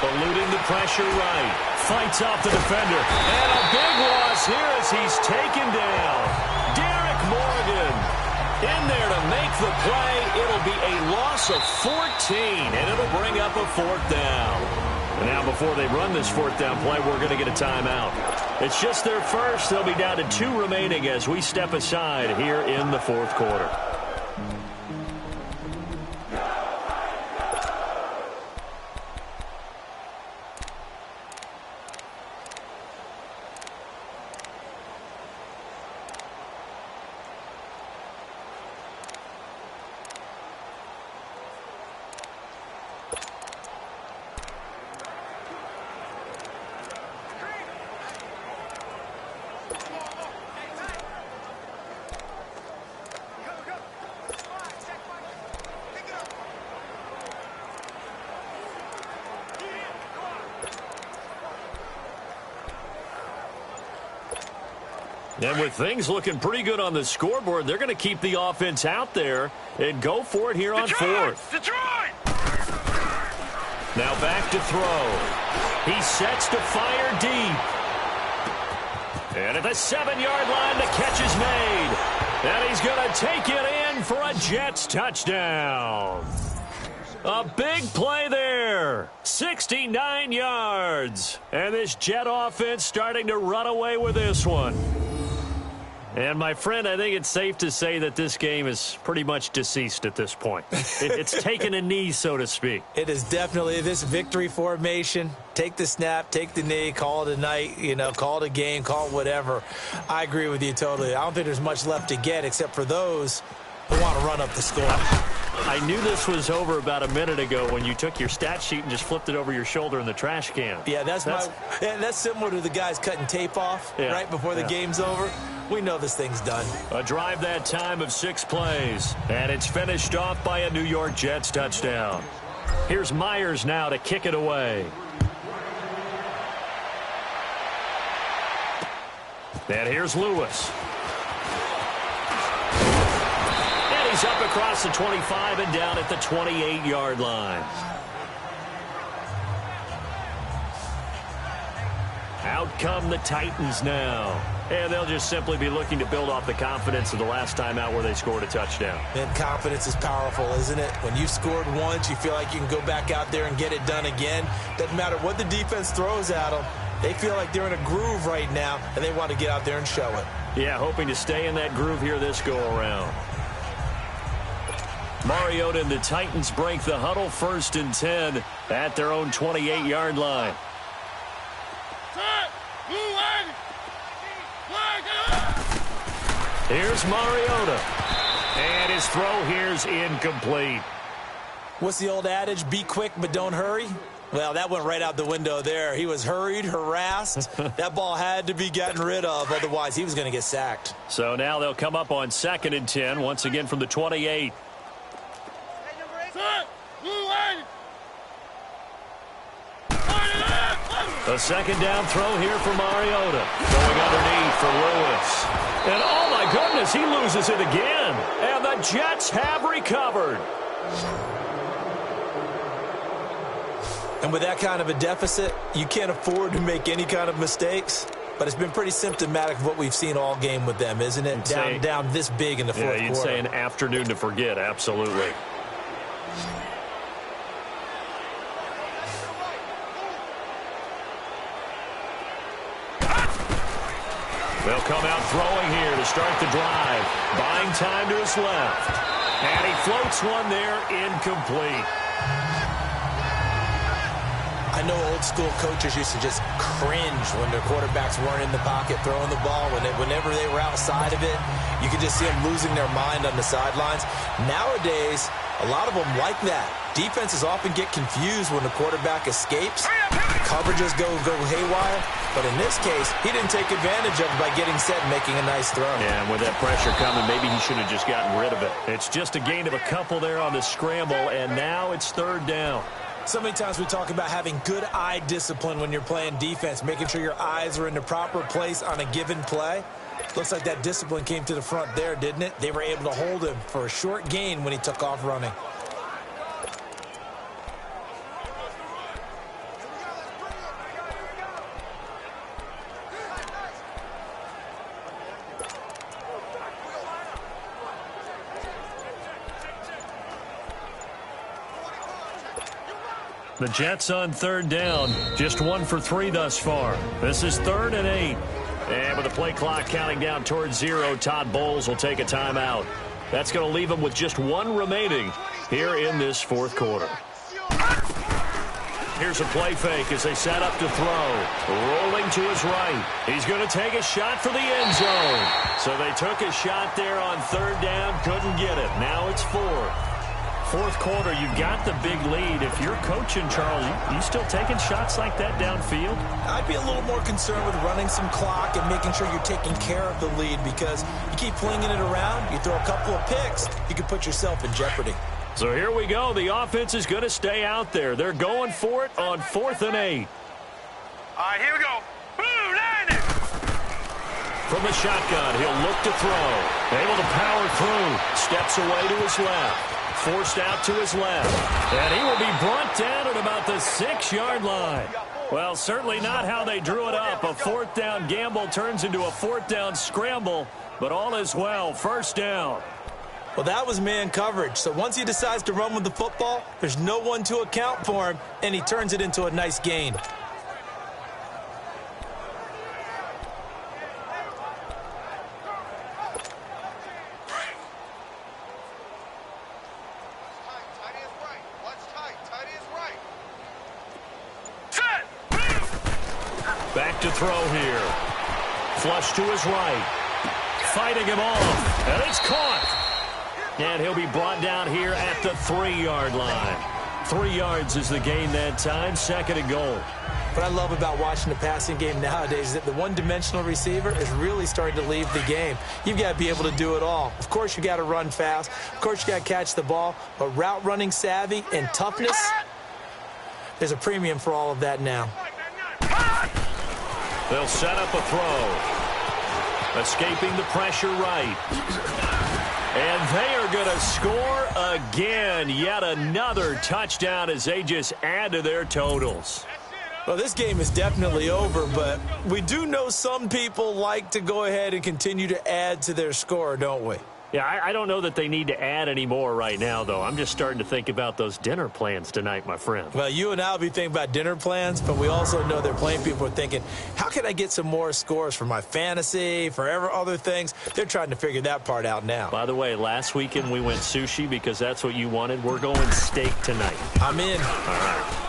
Eluding the pressure right. fights off the defender. And a big loss here as he's taken down. Derek Morgan in there to make the play. It'll be a loss of 14, and it'll bring up a 4th down. And now before they run this 4th down play, we're going to get a timeout. It's just their first. They'll be down to 2 remaining as we step aside here in the 4th quarter. And with things looking pretty good on the scoreboard, they're going to keep the offense out there and go for it here on 4th. Detroit! Now back to throw. He sets to fire deep. And at the 7-yard line, the catch is made. And he's going to take it in for a Jets touchdown. A big play there. 69 yards. And this Jet offense starting to run away with this one. And, my friend, I think it's safe to say that this game is pretty much deceased at this point. It's taken a knee, so to speak. It is definitely this victory formation. Take the snap, take the knee, call it a night, call it a game, call it whatever. I agree with you totally. I don't think there's much left to get except for those who want to run up the score. I knew this was over about a minute ago when you took your stat sheet and just flipped it over your shoulder in the trash can. Yeah, that's similar to the guys cutting tape off right before the game's over. We know this thing's done. A drive that time of 6 plays, and it's finished off by a New York Jets touchdown. Here's Myers now to kick it away. And here's Lewis. And he's up across the 25 and down at the 28-yard line. Out come the Titans now. And they'll just simply be looking to build off the confidence of the last time out where they scored a touchdown. And confidence is powerful, isn't it? When you've scored once, you feel like you can go back out there and get it done again. Doesn't matter what the defense throws at them. They feel like they're in a groove right now, and they want to get out there and show it. Yeah, hoping to stay in that groove here this go-around. Mariota and the Titans break the huddle 1st and 10 at their own 28-yard line. Here's Mariota. And his throw here's incomplete. What's the old adage? Be quick, but don't hurry? Well, that went right out the window there. He was hurried, harassed. That ball had to be gotten rid of. Otherwise, he was going to get sacked. So now they'll come up on 2nd and 10, once again from the 28. A 2nd down throw here for Mariota. Going underneath for Lewis. And oh my goodness, he loses it again. And the Jets have recovered. And with that kind of a deficit, you can't afford to make any kind of mistakes. But it's been pretty symptomatic of what we've seen all game with them, isn't it? Down this big in the 4th quarter. Yeah, you'd say an afternoon to forget, absolutely. They'll come out throwing here to start the drive. Buying time to his left. And he floats one there, incomplete. I know old school coaches used to just cringe when their quarterbacks weren't in the pocket throwing the ball. Whenever they were outside of it, you could just see them losing their mind on the sidelines. Nowadays, a lot of them like that. Defenses often get confused when the quarterback escapes. Coverages go haywire. But in this case, he didn't take advantage of it by getting set and making a nice throw. Yeah, and with that pressure coming, maybe he should have just gotten rid of it. It's just a gain of a couple there on the scramble, and now it's 3rd down. So many times we talk about having good eye discipline when you're playing defense, making sure your eyes are in the proper place on a given play. Looks like that discipline came to the front there, didn't it? They were able to hold him for a short gain when he took off running. The Jets on third down, just 1 for 3 thus far. This is 3rd and 8. And with the play clock counting down towards 0, Todd Bowles will take a timeout. That's going to leave him with just 1 remaining here in this 4th quarter. Here's a play fake as they set up to throw. Rolling to his right. He's going to take a shot for the end zone. So they took a shot there on 3rd down, couldn't get it. Now it's 4th. 4th quarter, you've got the big lead. If you're coaching, Charles, you still taking shots like that downfield? I'd be a little more concerned with running some clock and making sure you're taking care of the lead, because you keep flinging it around, you throw a couple of picks, you can put yourself in jeopardy. So here we go. The offense is going to stay out there. They're going for it on 4th and 8. All right, here we go. Boom, landing. From the shotgun, he'll look to throw. Able to power through. Steps away to his left. Forced out to his left. And he will be brought down at about the 6-yard line. Well, certainly not how they drew it up. A 4th down gamble turns into a 4th down scramble. But all is well. 1st down. Well, that was man coverage. So once he decides to run with the football, there's no one to account for him, and he turns it into a nice gain. Back to throw here. Flush to his right. Fighting him off. And it's caught. And he'll be brought down here at the 3-yard line. 3 yards is the gain that time. 2nd and goal. What I love about watching the passing game nowadays is that the one-dimensional receiver is really starting to leave the game. You've got to be able to do it all. Of course, you got to run fast. Of course, you got to catch the ball. But route running savvy and toughness, there's a premium for all of that now. They'll set up a throw. Escaping the pressure right. And they are going to score again. Yet another touchdown as they just add to their totals. Well, this game is definitely over, but we do know some people like to go ahead and continue to add to their score, don't we? Yeah, I don't know that they need to add any more right now, though. I'm just starting to think about those dinner plans tonight, my friend. Well, you and I will be thinking about dinner plans, but we also know they're playing people are thinking, how can I get some more scores for my fantasy, for other things? They're trying to figure that part out now. By the way, last weekend we went sushi because that's what you wanted. We're going steak tonight. I'm in. All right.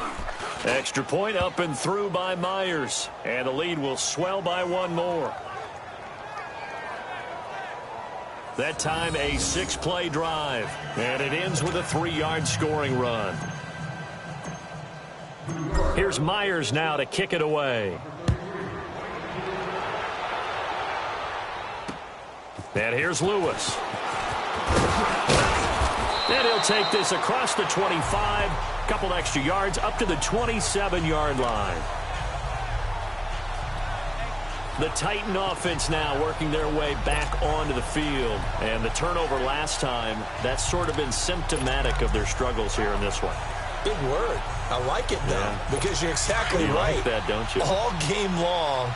Extra point up and through by Myers. And the lead will swell by 1 more. That time a 6-play drive. And it ends with a 3-yard scoring run. Here's Myers now to kick it away. And here's Lewis. And he'll take this across the 25. Couple extra yards up to the 27-yard line. The Titan offense now working their way back onto the field. And the turnover last time, that's sort of been symptomatic of their struggles here in this one. Big word. I like it, though, because you're exactly right. You like that, don't you? All game long,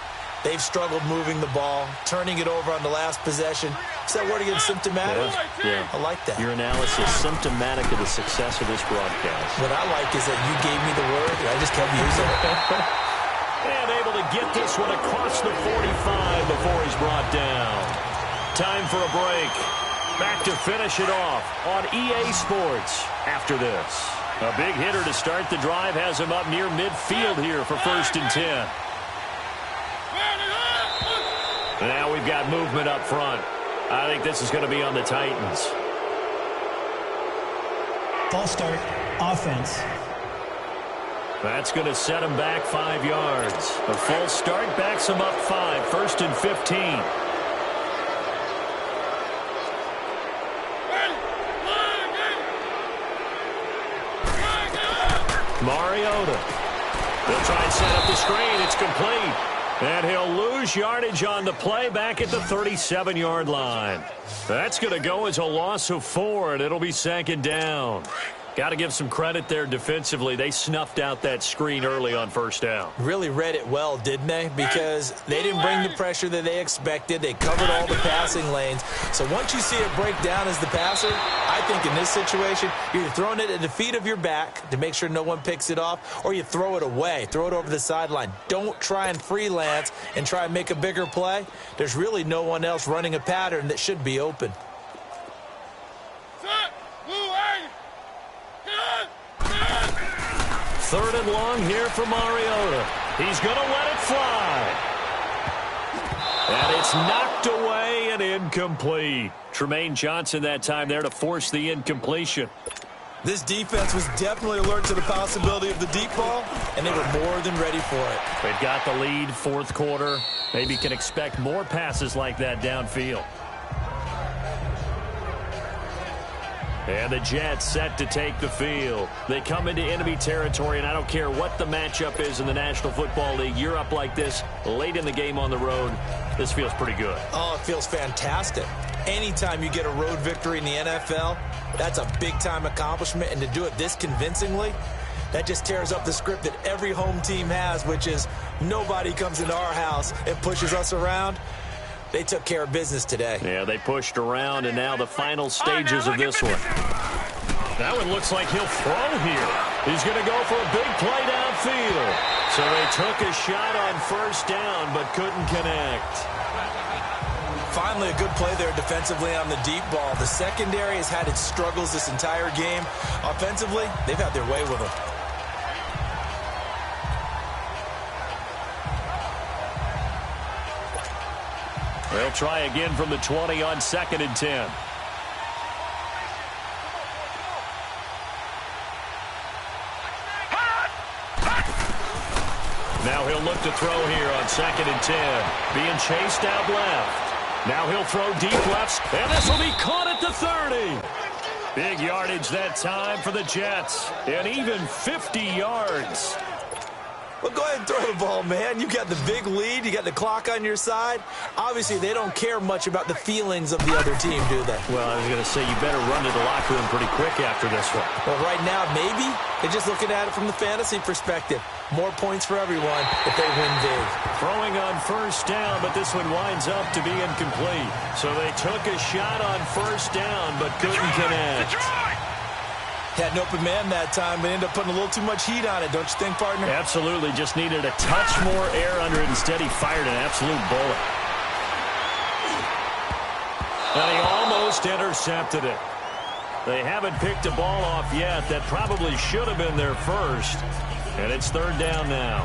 they've struggled moving the ball, turning it over on the last possession. Is that word again, symptomatic? Yeah. I like that. Your analysis, symptomatic of the success of this broadcast. What I like is that you gave me the word, and I just kept using it. And able to get this one across the 45 before he's brought down. Time for a break. Back to finish it off on EA Sports after this. A big hitter to start the drive has him up near midfield here for 1st and 10. Now we've got movement up front. I think this is going to be on the Titans. False start, offense. That's going to set him back 5 yards. A false start backs him up 5. 1st and 15. Mariota. They'll try and set up the screen. It's complete. And he'll lose yardage on the play back at the 37-yard line. That's going to go as a loss of 4, and it'll be 2nd down. Got to give some credit there defensively. They snuffed out that screen early on first down. Really read it well, didn't they? Because they didn't bring the pressure that they expected. They covered all the passing lanes. So once you see it break down as the passer, I think in this situation, you're throwing it at the feet of your back to make sure no one picks it off, or you throw it away. Throw it over the sideline. Don't try and freelance and try and make a bigger play. There's really no one else running a pattern that should be open. Third and long here for Mariota. He's going to let it fly. And it's knocked away and incomplete. Tremaine Johnson that time there to force the incompletion. This defense was definitely alert to the possibility of the deep ball, and they were more than ready for it. They've got the lead, fourth quarter. Maybe can expect more passes like that downfield. And the Jets set to take the field. They come into enemy territory, and I don't care what the matchup is in the National Football League. You're up like this late in the game on the road. This feels pretty good. Oh, it feels fantastic. Anytime you get a road victory in the NFL, that's a big-time accomplishment. And to do it this convincingly, that just tears up the script that every home team has, which is nobody comes into our house and pushes us around. They took care of business today. Yeah, they pushed around, and now the final stages of this one. That one looks like he'll throw here. He's going to go for a big play downfield. So they took a shot on first down, but couldn't connect. Finally, a good play there defensively on the deep ball. The secondary has had its struggles this entire game. Offensively, they've had their way with them. They'll try again from the 20 on 2nd and 10. Now he'll look to throw here on 2nd and 10. Being chased out left. Now he'll throw deep left, and this will be caught at the 30. Big yardage that time for the Jets, and even 50 yards. Well, go ahead and throw the ball, man. You got the big lead. You got the clock on your side. Obviously, they don't care much about the feelings of the other team, do they? Well, I was going to say, you better run to the locker room pretty quick after this one. Well, right now, maybe. They're just looking at it from the fantasy perspective. More points for everyone if they win big. Throwing on first down, but this one winds up to be incomplete. So they took a shot on first down, but couldn't connect. Had an open man that time, but ended up putting a little too much heat on it, don't you think, partner? Absolutely. Just needed a touch more air under it. Instead, he fired an absolute bullet. And he almost intercepted it. They haven't picked a ball off yet. That probably should have been their first. And it's third down now.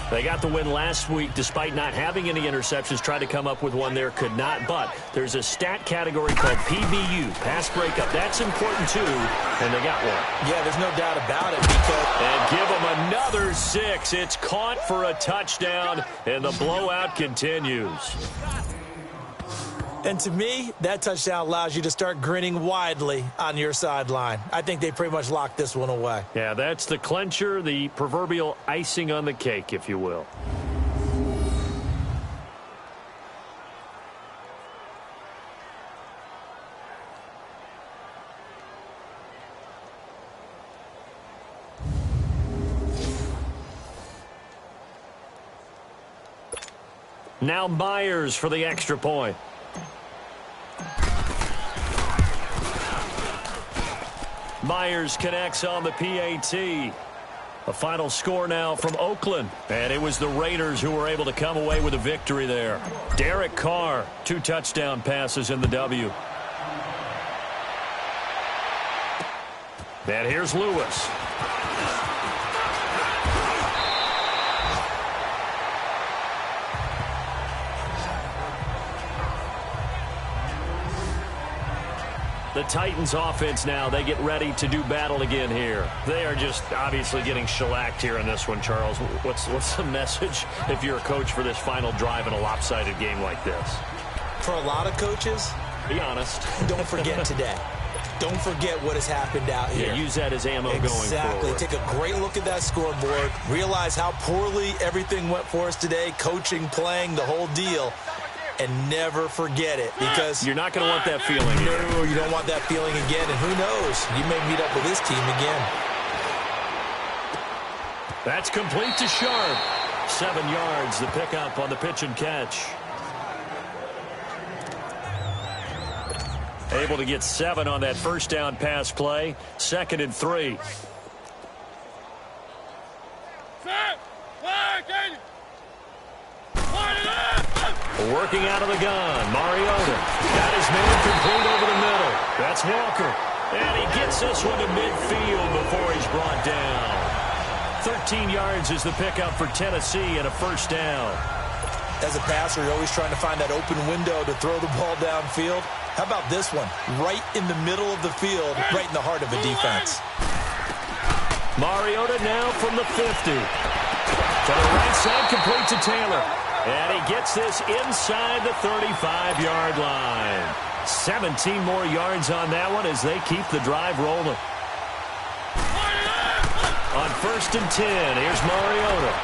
They got the win last week despite not having any interceptions. Tried to come up with one there, could not. But there's a stat category called PBU, pass breakup. That's important too, and they got one. Yeah, there's no doubt about it. And give them another 6. It's caught for a touchdown, and the blowout continues. And to me, that touchdown allows you to start grinning widely on your sideline. I think they pretty much locked this one away. Yeah, that's the clincher, the proverbial icing on the cake, if you will. Now Myers for the extra point. Myers connects on the PAT. A final score now from Oakland. And it was the Raiders who were able to come away with a victory there. Derek Carr, 2 touchdown passes in the W. And here's Lewis. The Titans offense now, they get ready to do battle again here. They are just obviously getting shellacked here in this one, Charles. What's the message if you're a coach for this final drive in a lopsided game like this? For a lot of coaches, be honest. Don't forget today. Don't forget what has happened out here. Yeah, use that as ammo going forward. Exactly. Take a great look at that scoreboard. Realize how poorly everything went for us today. Coaching, playing, the whole deal. and never forget it, because you're not going to want that feeling again. No, you don't want that feeling again, and who knows, you may meet up with this team again. That's complete to Sharp. 7 yards, the pickup on the pitch and catch. Able to get 7 on that first down pass play. 2nd and 3. Working out of the gun, Mariota got his man complete over the middle. That's Walker, and he gets this one to midfield before he's brought down. 13 yards is the pickup for Tennessee and a first down. As a passer, you're always trying to find that open window to throw the ball downfield. How about this one? Right in the middle of the field, right in the heart of a defense. Mariota now from the 50. To the right side, complete to Taylor. And he gets this inside the 35-yard line. 17 more yards on that one as they keep the drive rolling. On 1st and 10, here's Mariota.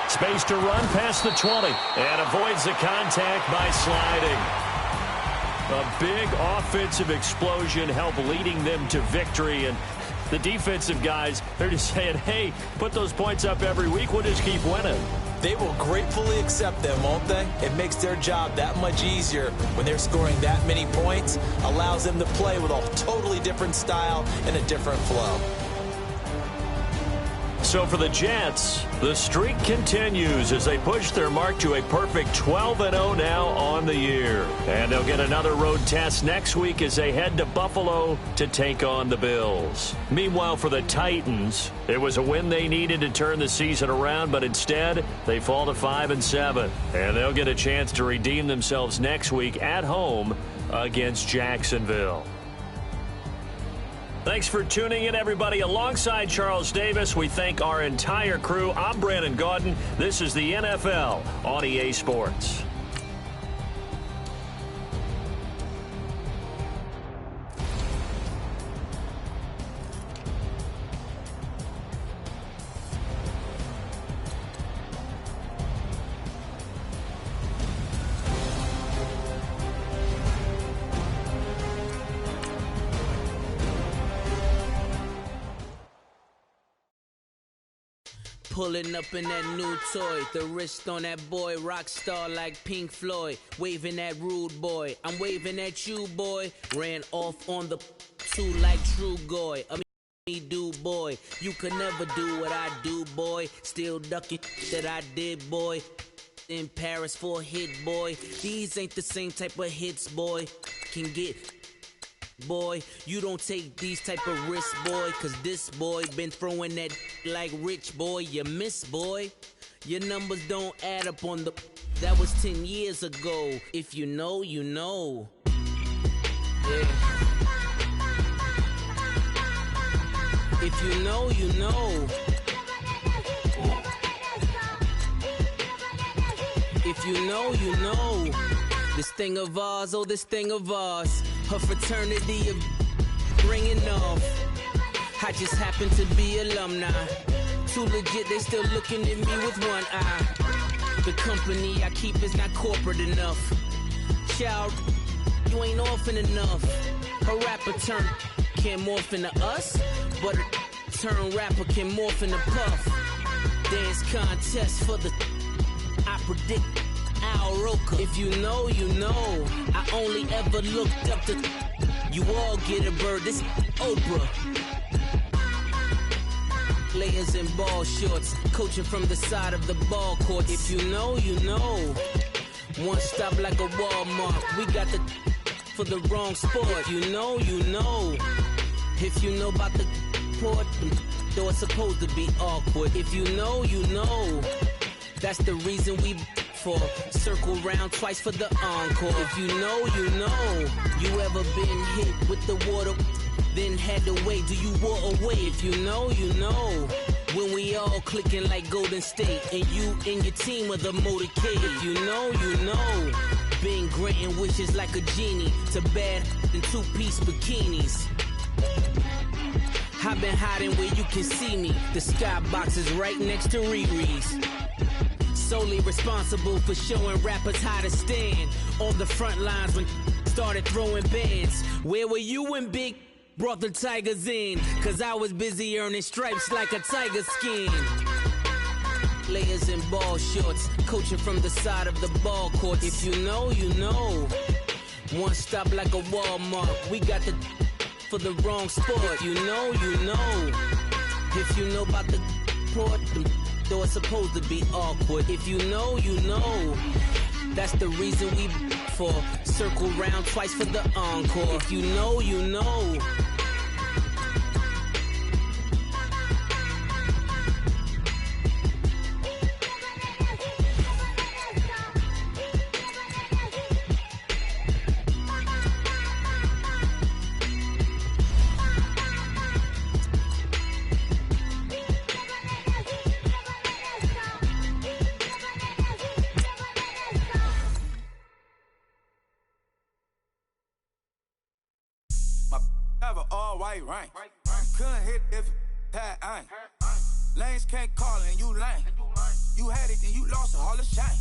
Space to run past the 20 and avoids the contact by sliding. A big offensive explosion helped leading them to victory, and the defensive guys, they're just saying, hey, put those points up every week, we'll just keep winning. They will gratefully accept them, won't they? It makes their job that much easier when they're scoring that many points, allows them to play with a totally different style and a different flow. So for the Jets, the streak continues as they push their mark to a perfect 12-0 now on the year. And they'll get another road test next week as they head to Buffalo to take on the Bills. Meanwhile, for the Titans, it was a win they needed to turn the season around, but instead they fall to 5-7. And they'll get a chance to redeem themselves next week at home against Jacksonville. Thanks for tuning in, everybody. Alongside Charles Davis, we thank our entire crew. I'm Brandon Gaudin. This is the NFL on EA Sports. Pulling up in that new toy, the wrist on that boy, rock star like Pink Floyd, waving at rude boy, I'm waving at you boy, ran off on the two like True Goy, me do boy, you could never do what I do boy, still ducking that I did boy, in Paris for a hit boy, these ain't the same type of hits boy, can get boy, you don't take these type of risks, boy, cause this boy been throwing that like rich boy, you miss, boy. Your numbers don't add up on the, that was 10 years ago. If you know, you know. Yeah. If you know, you know. If you know, you know. This thing of ours, oh, this thing of ours. Her fraternity of ringing off. I just happen to be alumni. Too legit, they still looking at me with one eye. The company I keep is not corporate enough. Child, you ain't orphan enough. A rapper turn can't morph into us, but a turn rapper can morph into Puff. Dance contest for the, I predict Al Roker. If you know, you know. I only ever looked up to, you all get a bird, this Oprah. Layers in ball shorts, coaching from the side of the ball court. If you know, you know. One stop like a Walmart. We got the for the wrong sport. If you know, you know. If you know about the port, though it's supposed to be awkward. If you know, you know. That's the reason we for circle round twice for the encore. If you know, you know. You ever been hit with the water? Then had to wait, do you walk away? If you know, you know. When we all clicking like Golden State, and you and your team are the motorcade. If you know, you know. Been granting wishes like a genie to bad in two-piece bikinis. I've been hiding where you can see me. The skybox is right next to Riri's. solely responsible for showing rappers how to stand on the front lines when started throwing bands. Where were you when Big brought the Tigers in? Cause I was busy earning stripes like a tiger skin. Layers in ball shorts, coaching from the side of the ball court. If you know, you know. One stop like a Walmart. We got the for the wrong sport. You know, you know. If you know about the port, though it's supposed to be awkward. If you know, you know. That's the reason we for circle round twice for the encore. If you know, you know. Right. Couldn't hit if that ain't. Lanes can't call and you lame. You had it and you lost it, all the shame.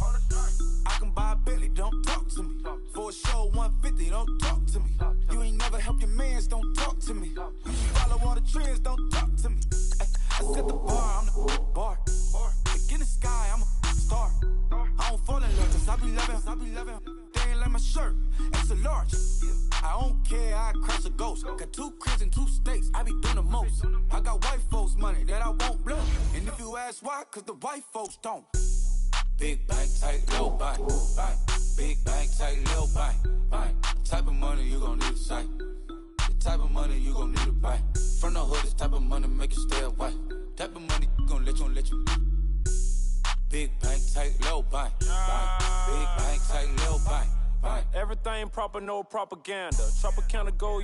I can buy a Billy, don't talk to me. For a show 150, don't talk to me. You ain't never helped your mans, don't talk to me. You follow all the trends, don't talk to me. I set the bar, I'm the bar. Like in the sky, I'm a star. I don't fall in love, cause I be loving. They ain't like my shirt, it's a large. I don't care, I crush a ghost. Got 2 cribs in 2 states, I be doing the most. I got white folks' money that I won't blow. And if you ask why, cause the white folks don't. Big bank, tight, little bank. Big bank, tight, little bank. The type of money you gon' need to sight. The type of money you gon' need to buy. From the hood, this type of money make you stay away. Type of money gon' let you. Big bank, tight, little bank. Big bank, tight, little bank. Everything proper, no propaganda. Tropicana go.